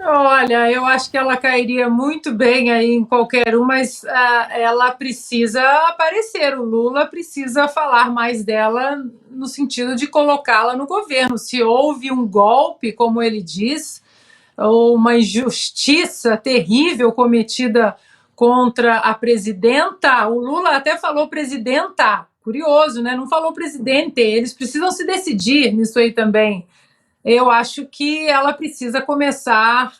Olha, eu acho que ela cairia muito bem aí em qualquer um, mas ela precisa aparecer. O Lula precisa falar mais dela no sentido de colocá-la no governo. Se houve um golpe, como ele diz, ou uma injustiça terrível cometida contra a presidenta, o Lula até falou presidenta, curioso, né? Não falou presidente, eles precisam se decidir nisso aí também. Eu acho que ela precisa começar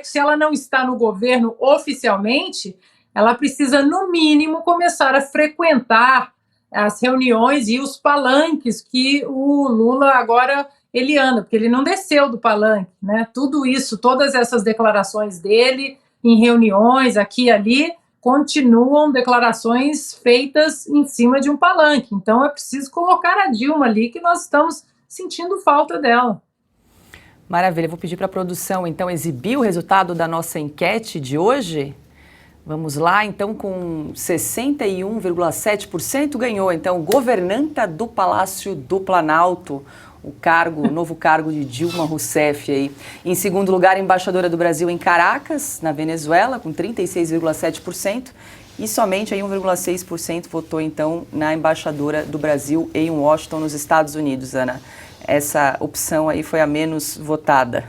se ela não está no governo oficialmente, ela precisa, no mínimo, começar a frequentar as reuniões e os palanques que o Lula agora ele anda, porque ele não desceu do palanque, né? Tudo isso, todas essas declarações dele em reuniões aqui e ali, continuam declarações feitas em cima de um palanque. Então é preciso colocar a Dilma ali, que nós estamos sentindo falta dela. Maravilha, vou pedir para a produção então exibir o resultado da nossa enquete de hoje. Vamos lá, então, com 61,7% ganhou, então, governanta do Palácio do Planalto, o novo cargo de Dilma Rousseff aí. Em segundo lugar, embaixadora do Brasil em Caracas, na Venezuela, com 36,7%. E somente aí 1,6% votou, então, na embaixadora do Brasil em Washington, nos Estados Unidos, Ana. Essa opção aí foi a menos votada.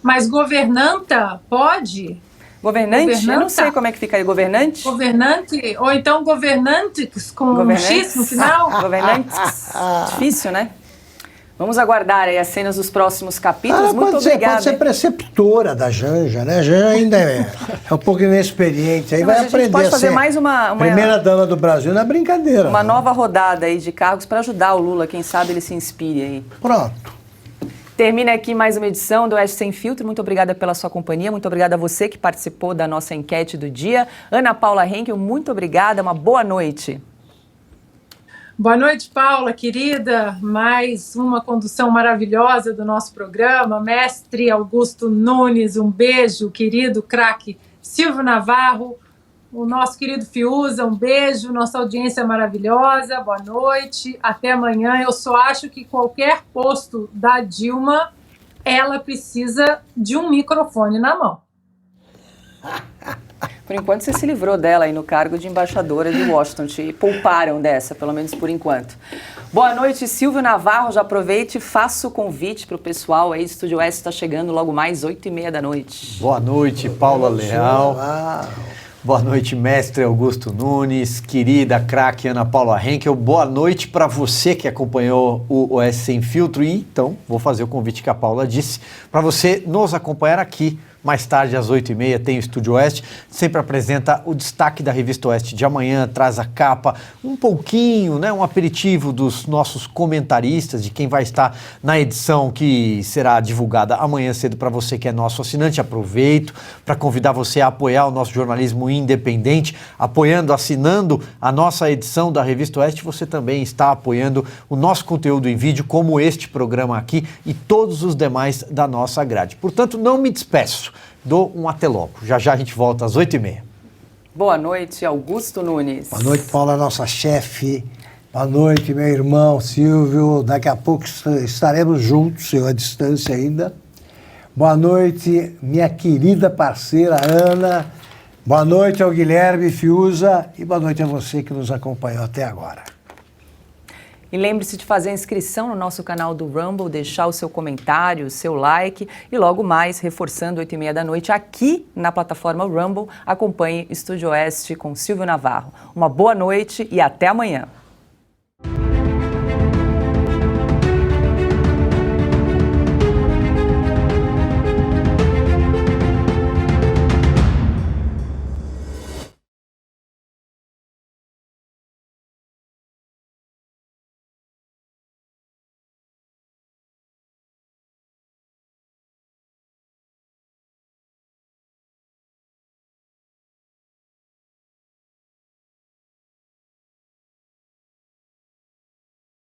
Mas governanta pode? Governante? Eu não sei como é que fica aí. Governante? Governante? Ou então governantes com um X no final? Governantes. Difícil, né? Vamos aguardar aí as cenas dos próximos capítulos. Muito obrigada. Pode ser preceptora da Janja, né? A Janja ainda é um pouco inexperiente. Aí não, vai aprender pode fazer mais uma primeira dama do Brasil, não é brincadeira. Uma nova rodada aí de cargos para ajudar o Lula. Quem sabe ele se inspire aí. Pronto. Termina aqui mais uma edição do Oeste Sem Filtro. Muito obrigada pela sua companhia. Muito obrigada a você que participou da nossa enquete do dia. Ana Paula Henkel, muito obrigada. Uma boa noite. Boa noite, Paula, querida. Mais uma condução maravilhosa do nosso programa. Mestre Augusto Nunes, um beijo, querido craque Silvio Navarro, o nosso querido Fiuza, um beijo, nossa audiência maravilhosa, boa noite, até amanhã. Eu só acho que qualquer posto da Dilma, ela precisa de um microfone na mão. Por enquanto você se livrou dela aí no cargo de embaixadora de Washington, te pouparam dessa, pelo menos por enquanto. Boa noite, Silvio Navarro, já aproveite e faça o convite para o pessoal aí, Estúdio Oeste está chegando logo mais 8h30 da noite. Boa noite, Paula Leal. Boa noite, mestre Augusto Nunes, querida craque Ana Paula Henkel. Boa noite para você que acompanhou o Oeste Sem Filtro. E então, vou fazer o convite que a Paula disse, para você nos acompanhar aqui. Mais tarde, às 8h30, tem o Estúdio Oeste, sempre apresenta o destaque da Revista Oeste de amanhã, traz a capa, um pouquinho, né, um aperitivo dos nossos comentaristas, de quem vai estar na edição que será divulgada amanhã cedo para você que é nosso assinante. Aproveito para convidar você a apoiar o nosso jornalismo independente, apoiando, assinando a nossa edição da Revista Oeste. Você também está apoiando o nosso conteúdo em vídeo, como este programa aqui e todos os demais da nossa grade. Portanto, não me despeço. Dou um até logo. Já já a gente volta às 8h30. Boa noite, Augusto Nunes. Boa noite, Paula, nossa chefe. Boa noite, meu irmão Silvio. Daqui a pouco estaremos juntos, eu à distância ainda. Boa noite, minha querida parceira Ana. Boa noite ao Guilherme Fiuza. E boa noite a você que nos acompanhou até agora. E lembre-se de fazer a inscrição no nosso canal do Rumble, deixar o seu comentário, o seu like e logo mais, reforçando 8h30 da noite, aqui na plataforma Rumble, acompanhe Estúdio Oeste com Silvio Navarro. Uma boa noite e até amanhã.